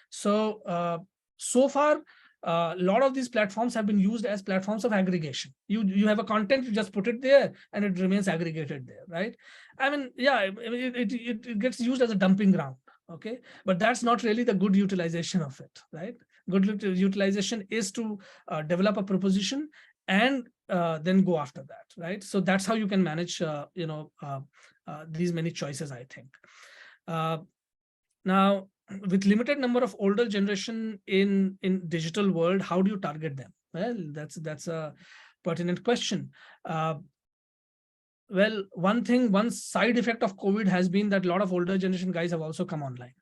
S1: So, so far, a lot of these platforms have been used as platforms of aggregation. You have a content, you just put it there and it remains aggregated there, right? I mean, yeah, it gets used as a dumping ground. Okay, but that's not really the good utilization of it, right? Good utilization is to develop a proposition and then go after that, right? So that's how you can manage these many choices, I think. Now, with limited number of older generation in digital world, how do you target them? Well, that's a pertinent question. Well, one side effect of COVID has been that a lot of older generation guys have also come online,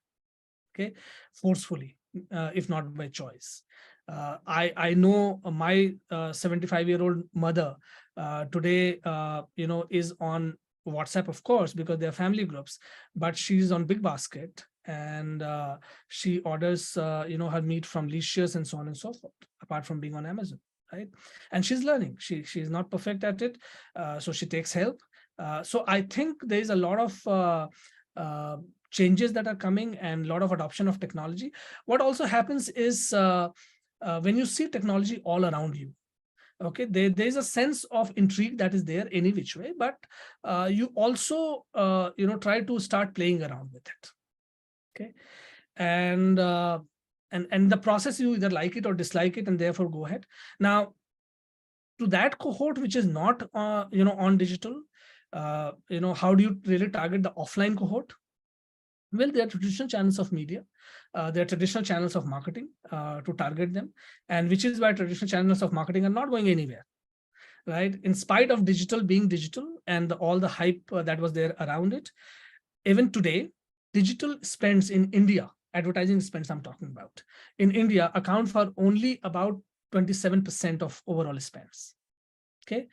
S1: okay, forcefully, if not by choice. I know my 75-year-old mother today, is on WhatsApp, of course, because they're family groups, but she's on Big Basket and she orders, her meat from Licious and so on and so forth, apart from being on Amazon. Right, and she's learning. She's not perfect at it, so she takes help. So I think there is a lot of changes that are coming and a lot of adoption of technology. What also happens is when you see technology all around you, okay, there's a sense of intrigue that is there any which way, but you also try to start playing around with it. Okay, and the process, you either like it or dislike it, and therefore go ahead. Now, to that cohort which is not on digital, how do you really target the offline cohort? Well, there are traditional channels of media, there are traditional channels of marketing to target them, and which is why traditional channels of marketing are not going anywhere, right? In spite of digital being digital and all the hype that was there around it, even today, digital spends in India, advertising spends I'm talking about, in India account for only about 27% of overall spends. Okay,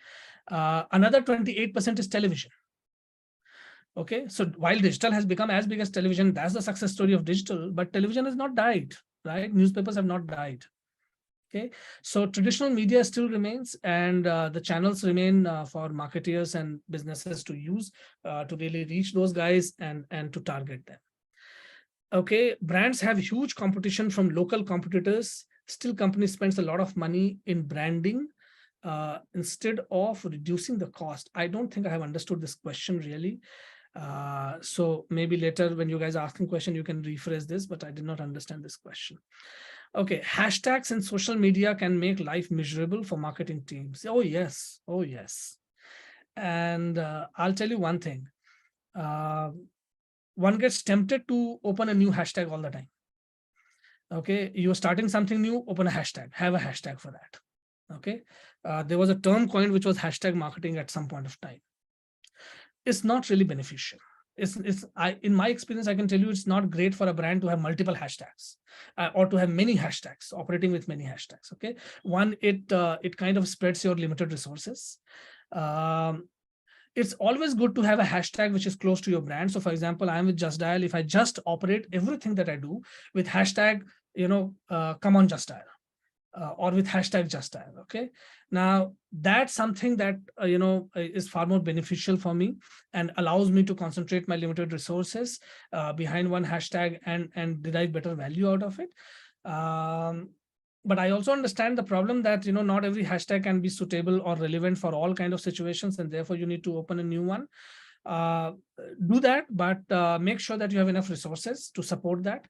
S1: another 28% is television. Okay, so while digital has become as big as television, that's the success story of digital, but television has not died, right? Newspapers have not died. Okay, so traditional media still remains, and the channels remain for marketeers and businesses to use to really reach those guys and to target them. Okay, brands have huge competition from local competitors. Still, company spends a lot of money in branding instead of reducing the cost. I don't think I have understood this question really. So maybe later when you guys are asking question, you can rephrase this, but I did not understand this question. Okay, hashtags in social media can make life miserable for marketing teams. Oh yes, oh yes. And I'll tell you one thing. One gets tempted to open a new hashtag all the time. Okay, you're starting something new, open a hashtag, have a hashtag for that. Okay, there was a term coined which was hashtag marketing at some point of time. It's not really beneficial. In my experience, I can tell you it's not great for a brand to have multiple hashtags or to have many hashtags, operating with many hashtags. Okay, one, it kind of spreads your limited resources. It's always good to have a hashtag which is close to your brand. So for example, I'm with JustDial. If I just operate everything that I do with hashtag, come on JustDial, or with hashtag JustDial. Okay, now that's something that is far more beneficial for me and allows me to concentrate my limited resources behind one hashtag and derive better value out of it. But I also understand the problem that not every hashtag can be suitable or relevant for all kind of situations, and therefore you need to open a new one. Do that, but make sure that you have enough resources to support that.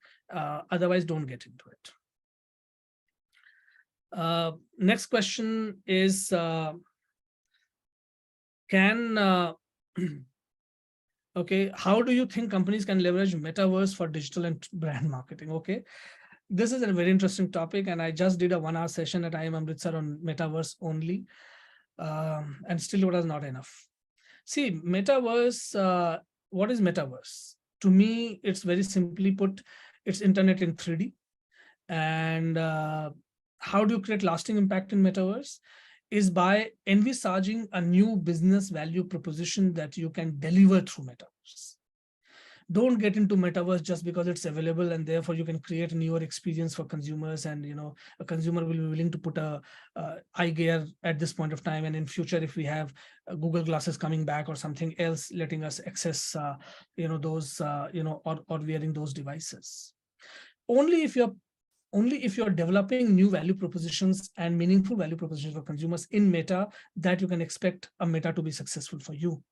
S1: Otherwise, don't get into it. Next question is, okay, how do you think companies can leverage metaverse for digital and brand marketing? Okay, this is a very interesting topic, and I just did a 1-hour session at IIM Amritsar on metaverse only, and still it was not enough. See, metaverse, what is metaverse? To me, it's very simply put, it's internet in 3D. And how do you create lasting impact in metaverse? Is by envisaging a new business value proposition that you can deliver through metaverse. Don't get into metaverse just because it's available and therefore you can create a newer experience for consumers, and a consumer will be willing to put a eye gear at this point of time, and in future if we have Google glasses coming back or something else letting us access those or wearing those devices. Only if you're developing new value propositions and meaningful value propositions for consumers in meta, that you can expect a meta to be successful for you.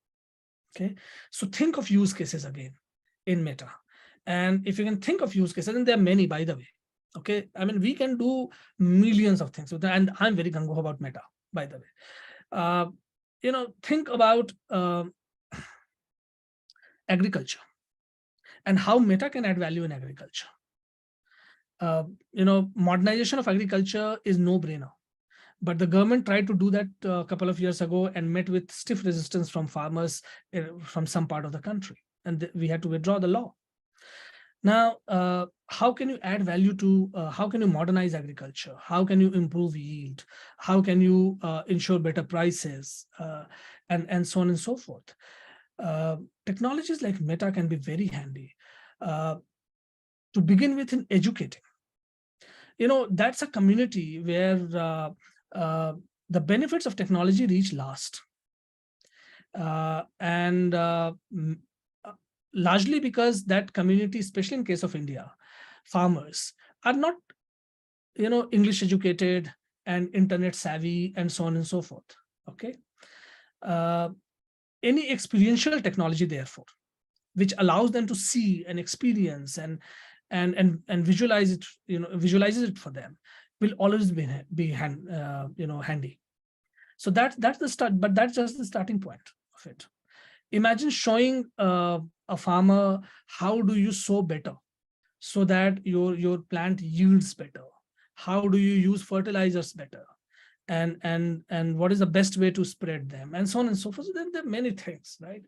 S1: Okay, so think of use cases again in meta. And if you can think of use cases, and there are many, by the way, okay, I mean, we can do millions of things with that, and I'm very gung ho about meta, by the way. Think about agriculture and how meta can add value in agriculture. Modernization of agriculture is no brainer, but the government tried to do that a couple of years ago and met with stiff resistance from farmers from some part of the country, and we had to withdraw the law. Now, how can you add value to, how can you modernize agriculture? How can you improve yield? How can you ensure better prices, and so on and so forth? Technologies like Meta can be very handy. To begin with, in educating. That's a community where the benefits of technology reach last. And largely because that community, especially in case of India, farmers are not, English educated and internet savvy and so on and so forth. Okay. Any experiential technology, therefore, which allows them to see and experience and visualize it, visualizes it for them, will always be handy. So that's the start, but that's just the starting point of it. Imagine showing a farmer how do you sow better so that your plant yields better. How do you use fertilizers better? And what is the best way to spread them, and so on and so forth. So there are many things, right?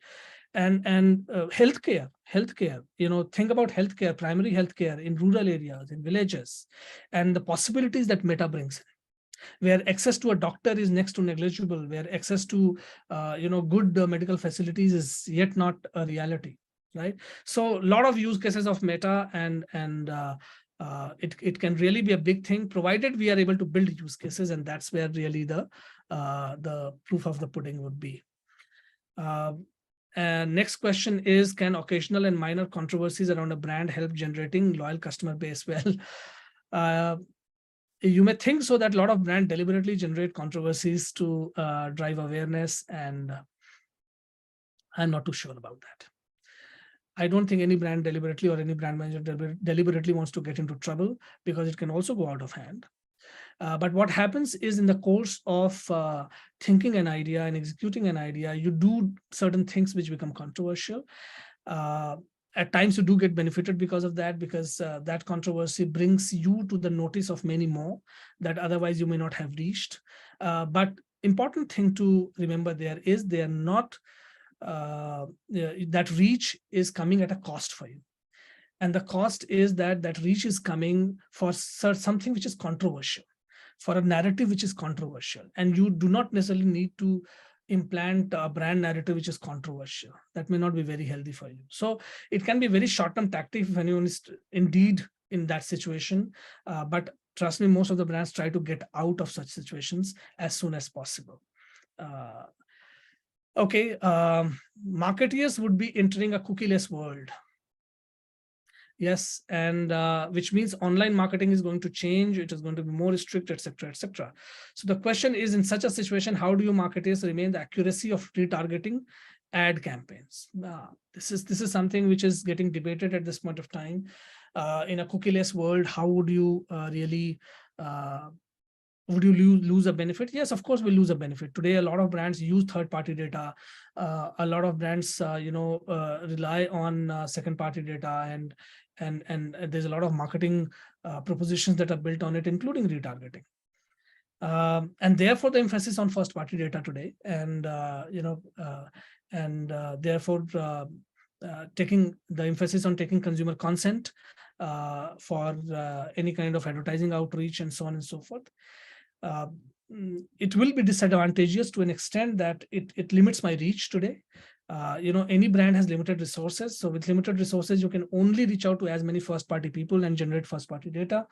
S1: And healthcare, think about healthcare, primary healthcare in rural areas, in villages, and the possibilities that Meta brings in, where access to a doctor is next to negligible, where access to good medical facilities is yet not a reality, right? So a lot of use cases of Meta, and it can really be a big thing, provided we are able to build use cases, and that's where really the proof of the pudding would be. And next question is, can occasional and minor controversies around a brand help generating loyal customer base? Well, you may think so that a lot of brands deliberately generate controversies to drive awareness, and I'm not too sure about that. I don't think any brand deliberately, or any brand manager deliberately wants to get into trouble, because it can also go out of hand. But what happens is, in the course of thinking an idea and executing an idea, you do certain things which become controversial. At times you do get benefited because of that, because that controversy brings you to the notice of many more that otherwise you may not have reached. But important thing to remember there is, they are not, that reach is coming at a cost for you. And the cost is that reach is coming for something which is controversial, for a narrative which is controversial. And you do not necessarily need to implant a brand narrative which is controversial. That may not be very healthy for you. So it can be a very short-term tactic if anyone is indeed in that situation. But trust me, most of the brands try to get out of such situations as soon as possible. Okay, marketeers would be entering a cookieless world. Yes, and which means online marketing is going to change. It is going to be more strict, etc., etc. So the question is, in such a situation, how do you marketers remain the accuracy of retargeting ad campaigns? This is something which is getting debated at this point of time. In a cookieless world, how would you really Would you lose a benefit? Yes, of course, we'll lose a benefit. Today, a lot of brands use third-party data. A lot of brands, rely on second-party data, and there's a lot of marketing propositions that are built on it, including retargeting. And therefore, the emphasis on first-party data today, and therefore taking the emphasis on taking consumer consent for any kind of advertising outreach and so on and so forth. It will be disadvantageous to an extent that it limits my reach today. Any brand has limited resources. So with limited resources, you can only reach out to as many first-party people and generate first-party data.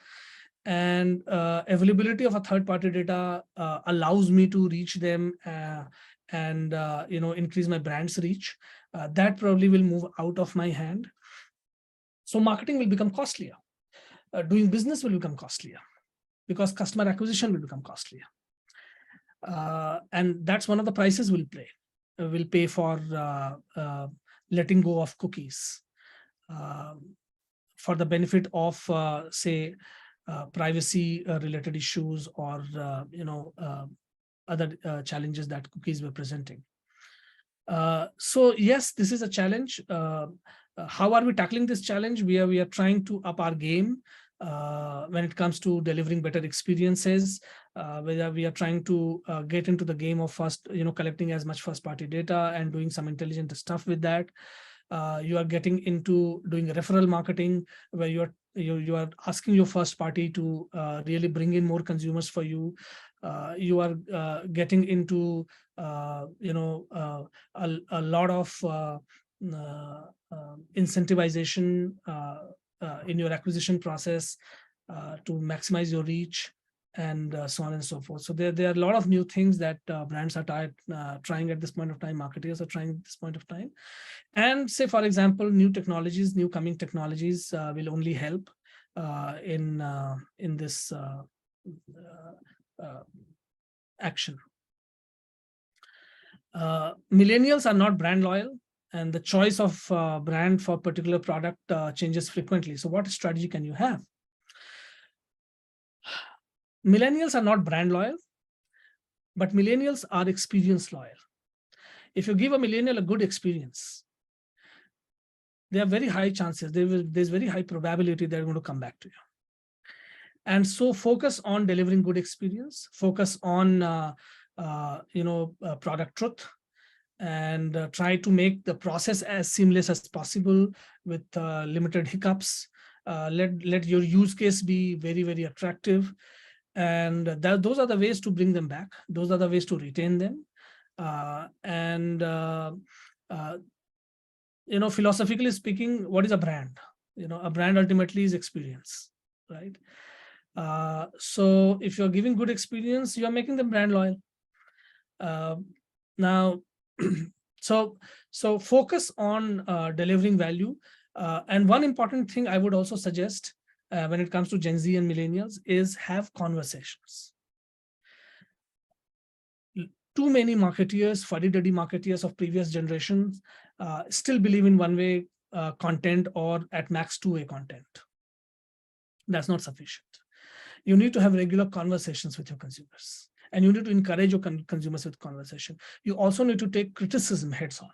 S1: And availability of a third-party data allows me to reach them and increase my brand's reach. That probably will move out of my hand. So marketing will become costlier. Doing business will become costlier because customer acquisition will become costlier. And that's one of the prices we'll pay for letting go of cookies for the benefit of, say, privacy related issues or other challenges that cookies were presenting. So yes, this is a challenge. How are we tackling this challenge? We are trying to up our game when it comes to delivering better experiences. Whether we are trying to get into the game of collecting as much first-party data and doing some intelligent stuff with that. You are getting into doing referral marketing, where you are asking your first party to really bring in more consumers for you. You are getting into a lot of incentivization in your acquisition process to maximize your reach, and so on and so forth. So there are a lot of new things that brands are trying at this point of time, marketers are trying at this point of time. And say, for example, new coming technologies will only help in this action. Millennials are not brand loyal, and the choice of brand for particular product changes frequently. So what strategy can you have? Millennials are not brand loyal, but millennials are experience loyal. If you give a millennial a good experience, there are very high chances, there's very high probability they're going to come back to you. And so focus on delivering good experience, focus on product truth, and try to make the process as seamless as possible with limited hiccups. Let your use case be very, very attractive. And those are the ways to bring them back. Those are the ways to retain them. Philosophically speaking, what is a brand? A brand ultimately is experience, right? So if you're giving good experience, you're making them brand loyal. Now, so focus on delivering value. And one important thing I would also suggest when it comes to Gen Z and millennials is have conversations. Too many marketeers, fuddy-duddy marketeers of previous generations still believe in one-way content or at max two-way content. That's not sufficient. You need to have regular conversations with your consumers, and you need to encourage your consumers with conversation. You also need to take criticism heads on.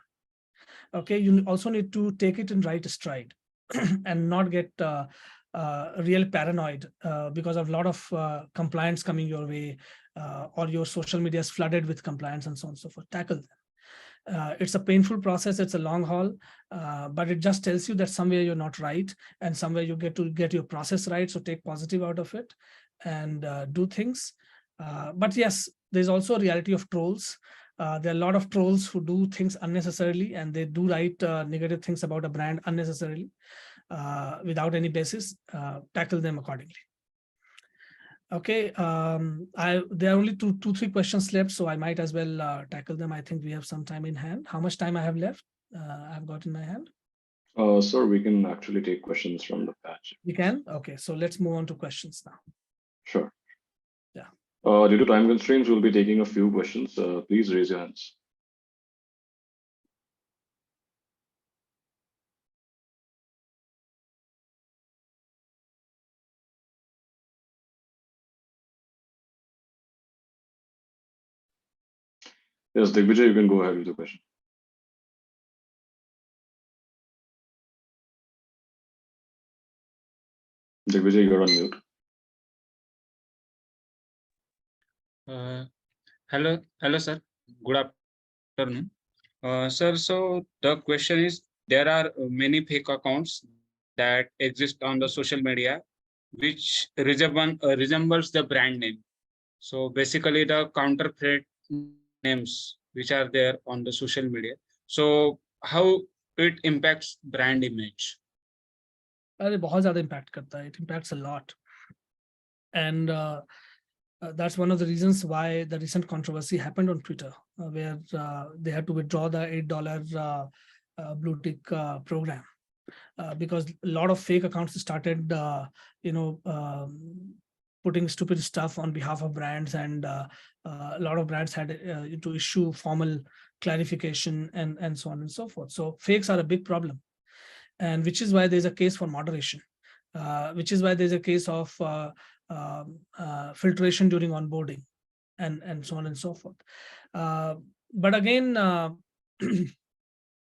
S1: Okay, you also need to take it in right stride and not get real paranoid because of a lot of compliance coming your way, or your social media is flooded with compliance and so on and so forth. Tackle them. It's a painful process, it's a long haul, but it just tells you that somewhere you're not right and somewhere you get your process right. So take positive out of it and do things. But yes, there's also a reality of trolls. There are a lot of trolls who do things unnecessarily, and they do write negative things about a brand unnecessarily without any basis. Tackle them accordingly. Okay, there are only three questions left, so I might as well tackle them. I think we have some time in hand. How much time I have left? I've got in my hand.
S2: Sir, we can actually take questions from the patch.
S1: We can? Okay, so let's move on to questions now.
S2: Sure.
S1: Yeah.
S2: Due to time constraints, we'll be taking a few questions. Please raise your hands. Yes, Digvijay, you can go ahead with the question. Digvijay, you're on mute.
S3: Hello, sir. Good afternoon. Sir, so the question is, there are many fake accounts that exist on the social media, which resembles the brand name. So basically the counterfeit names which are there on the social media. So how it impacts brand image?
S1: अरे बहुत ज़्यादा impact करता है. It impacts a lot. And that's one of the reasons why the recent controversy happened on Twitter, where they had to withdraw the $8 blue tick program because a lot of fake accounts started, putting stupid stuff on behalf of brands, and a lot of brands had to issue formal clarification and so on and so forth. So fakes are a big problem, and which is why there's a case for moderation, which is why there's a case of filtration during onboarding, and so on and so forth. But again,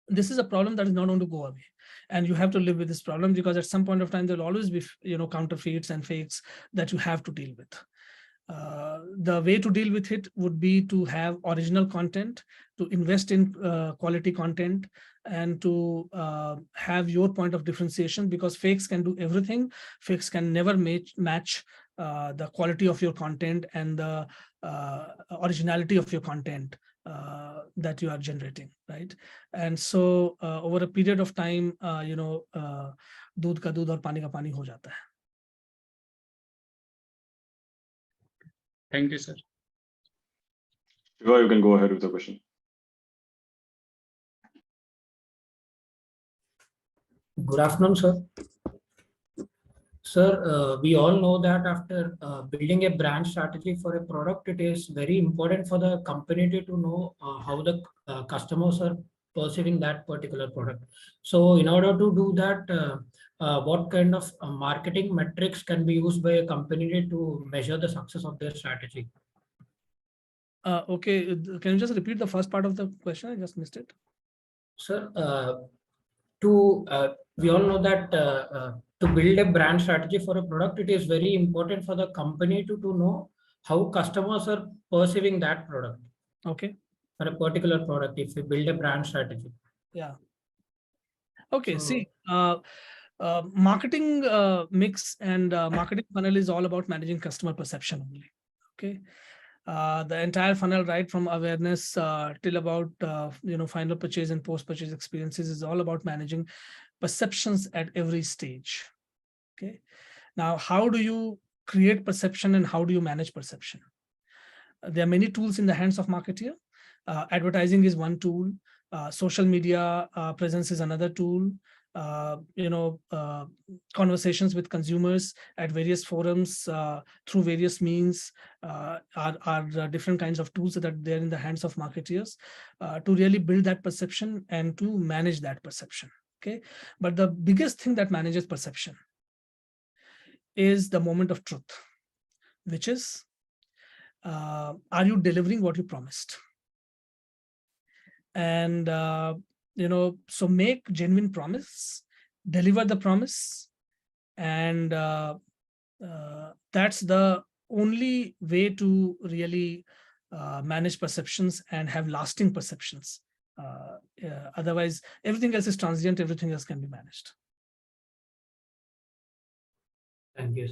S1: this is a problem that is not going to go away, and you have to live with this problem, because at some point of time there'll always be counterfeits and fakes that you have to deal with. The way to deal with it would be to have original content, to invest in quality content, and to have your point of differentiation, because fakes can do everything. Fakes can never match the quality of your content and the originality of your content that you are generating, right? And so over a period of time, दूध का दूध और पानी का पानी हो जाता है.
S3: Thank you, sir.
S2: Shiva, you can go ahead with the question.
S4: Good afternoon, sir. Sir, we all know that after building a brand strategy for a product, it is very important for the company to know how the customers are perceiving that particular product. So in order to do that, what kind of marketing metrics can be used by a company to measure the success of their strategy?
S1: Okay, can you just repeat the first part of the question? I just missed it.
S4: Sir, we all know that to build a brand strategy for a product, it is very important for the company to know how customers are perceiving that product.
S1: Okay.
S4: For a particular product, if we build a brand strategy.
S1: Yeah. Okay,
S4: So,
S1: see, marketing mix and marketing funnel is all about managing customer perception only. Okay. The entire funnel, right from awareness till about final purchase and post-purchase experiences, is all about managing perceptions at every stage. Okay. Now, how do you create perception and how do you manage perception? There are many tools in the hands of marketer. Advertising is one tool. Social media presence is another tool. Conversations with consumers at various forums through various means are different kinds of tools that are there in the hands of marketers to really build that perception and to manage that perception. Okay, but the biggest thing that manages perception is the moment of truth, which is, are you delivering what you promised? And so make genuine promise, deliver the promise, and that's the only way to really manage perceptions and have lasting perceptions. Otherwise, everything else is transient, everything else can be managed.
S4: thank you.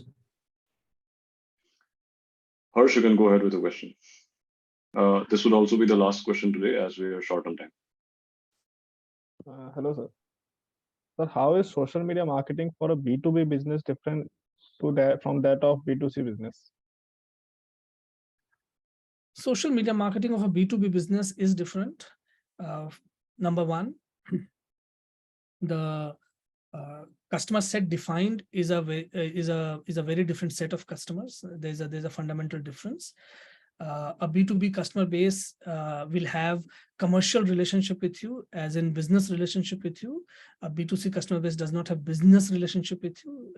S2: Harsh, you can go ahead with the question. This will also be the last question today, as we are short on time.
S5: Hello, sir. Sir, how is social media marketing for a B2B business different from that of B2C business?
S1: Social media marketing of a B2B business is different. Number one, the customer set defined is a very different set of customers. There's a fundamental difference. A B2B customer base will have commercial relationship with you, as in business relationship with you. A B2C customer base does not have business relationship with you.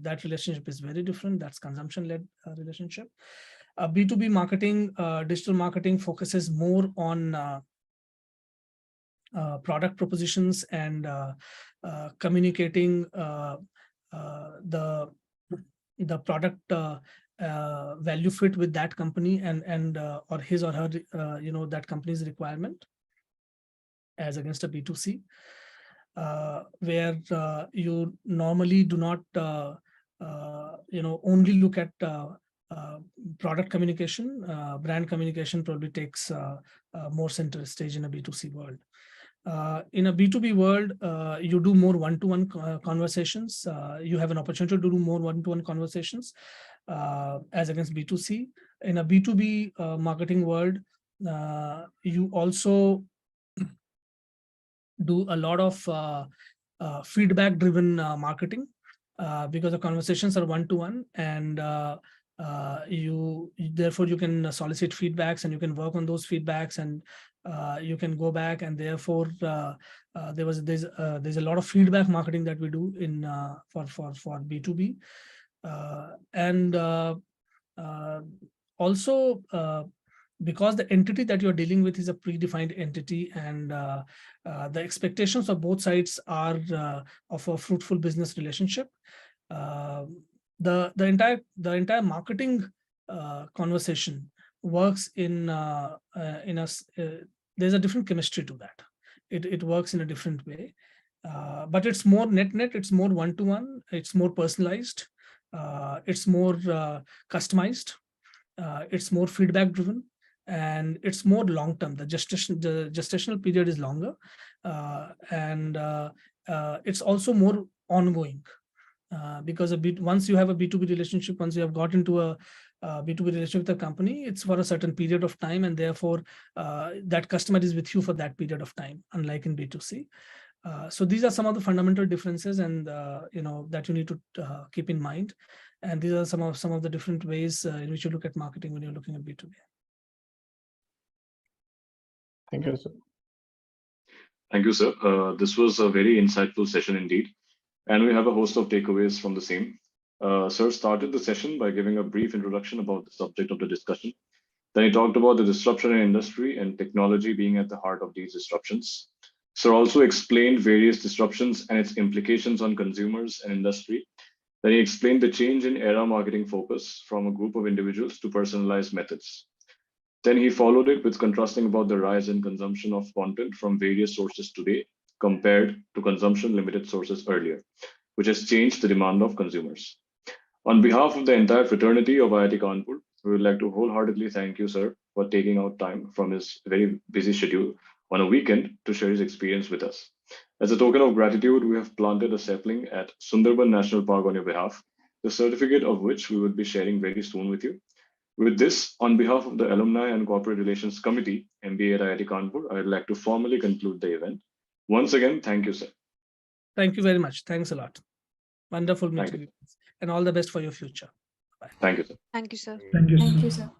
S1: That relationship is very different. That's consumption-led relationship. B2B marketing, digital marketing focuses more on product propositions and communicating the product value fit with that company and or his or her that company's requirement, as against a B2C, where you normally do not only look at product communication. Brand communication probably takes more center stage in a B2C world. In a B2B world, you do more one-to-one conversations. You have an opportunity to do more one-to-one conversations as against B2C. In a B2B marketing world, you also do a lot of feedback-driven marketing because the conversations are one-to-one, and therefore you can solicit feedbacks and you can work on those feedbacks, and you can go back, and therefore there's a lot of feedback marketing that we do in for B2B, and also because the entity that you're dealing with is a predefined entity, and the expectations of both sides are of a fruitful business relationship. The entire marketing conversation works in there's a different chemistry to that. It works in a different way, but it's more net. It's more one-to-one. It's more personalized. It's more customized. It's more feedback driven, and it's more long term. The gestational period is longer, and it's also more ongoing. Because once you have a B2B relationship, once you have got into a B2B relationship with a company, it's for a certain period of time, and therefore that customer is with you for that period of time, unlike in B2C. So these are some of the fundamental differences, and that you need to keep in mind. And these are some of the different ways in which you look at marketing when you're looking at B2B.
S5: Thank you, sir.
S2: Thank you, sir. This was a very insightful session indeed. And we have a host of takeaways from the same. Sir started the session by giving a brief introduction about the subject of the discussion. Then he talked about the disruption in industry and technology being at the heart of these disruptions. Sir also explained various disruptions and its implications on consumers and industry. Then he explained the change in era marketing focus from a group of individuals to personalized methods. Then he followed it with contrasting about the rise in consumption of content from various sources today compared to consumption limited sources earlier, which has changed the demand of consumers. On behalf of the entire fraternity of IIT Kanpur, we would like to wholeheartedly thank you, sir, for taking out time from his very busy schedule on a weekend to share his experience with us. As a token of gratitude, we have planted a sapling at Sundarban National Park on your behalf, the certificate of which we will be sharing very soon with you. With this, on behalf of the Alumni and Corporate Relations Committee, MBA at IIT Kanpur, I'd like to formally conclude the event. Once again, thank you, sir.
S1: Thank you very much. Thanks a lot. Wonderful meeting you, and all the best for your future. Bye.
S2: Thank you, sir.
S6: Thank you, sir.
S4: Thank you, sir.
S7: Thank you, sir.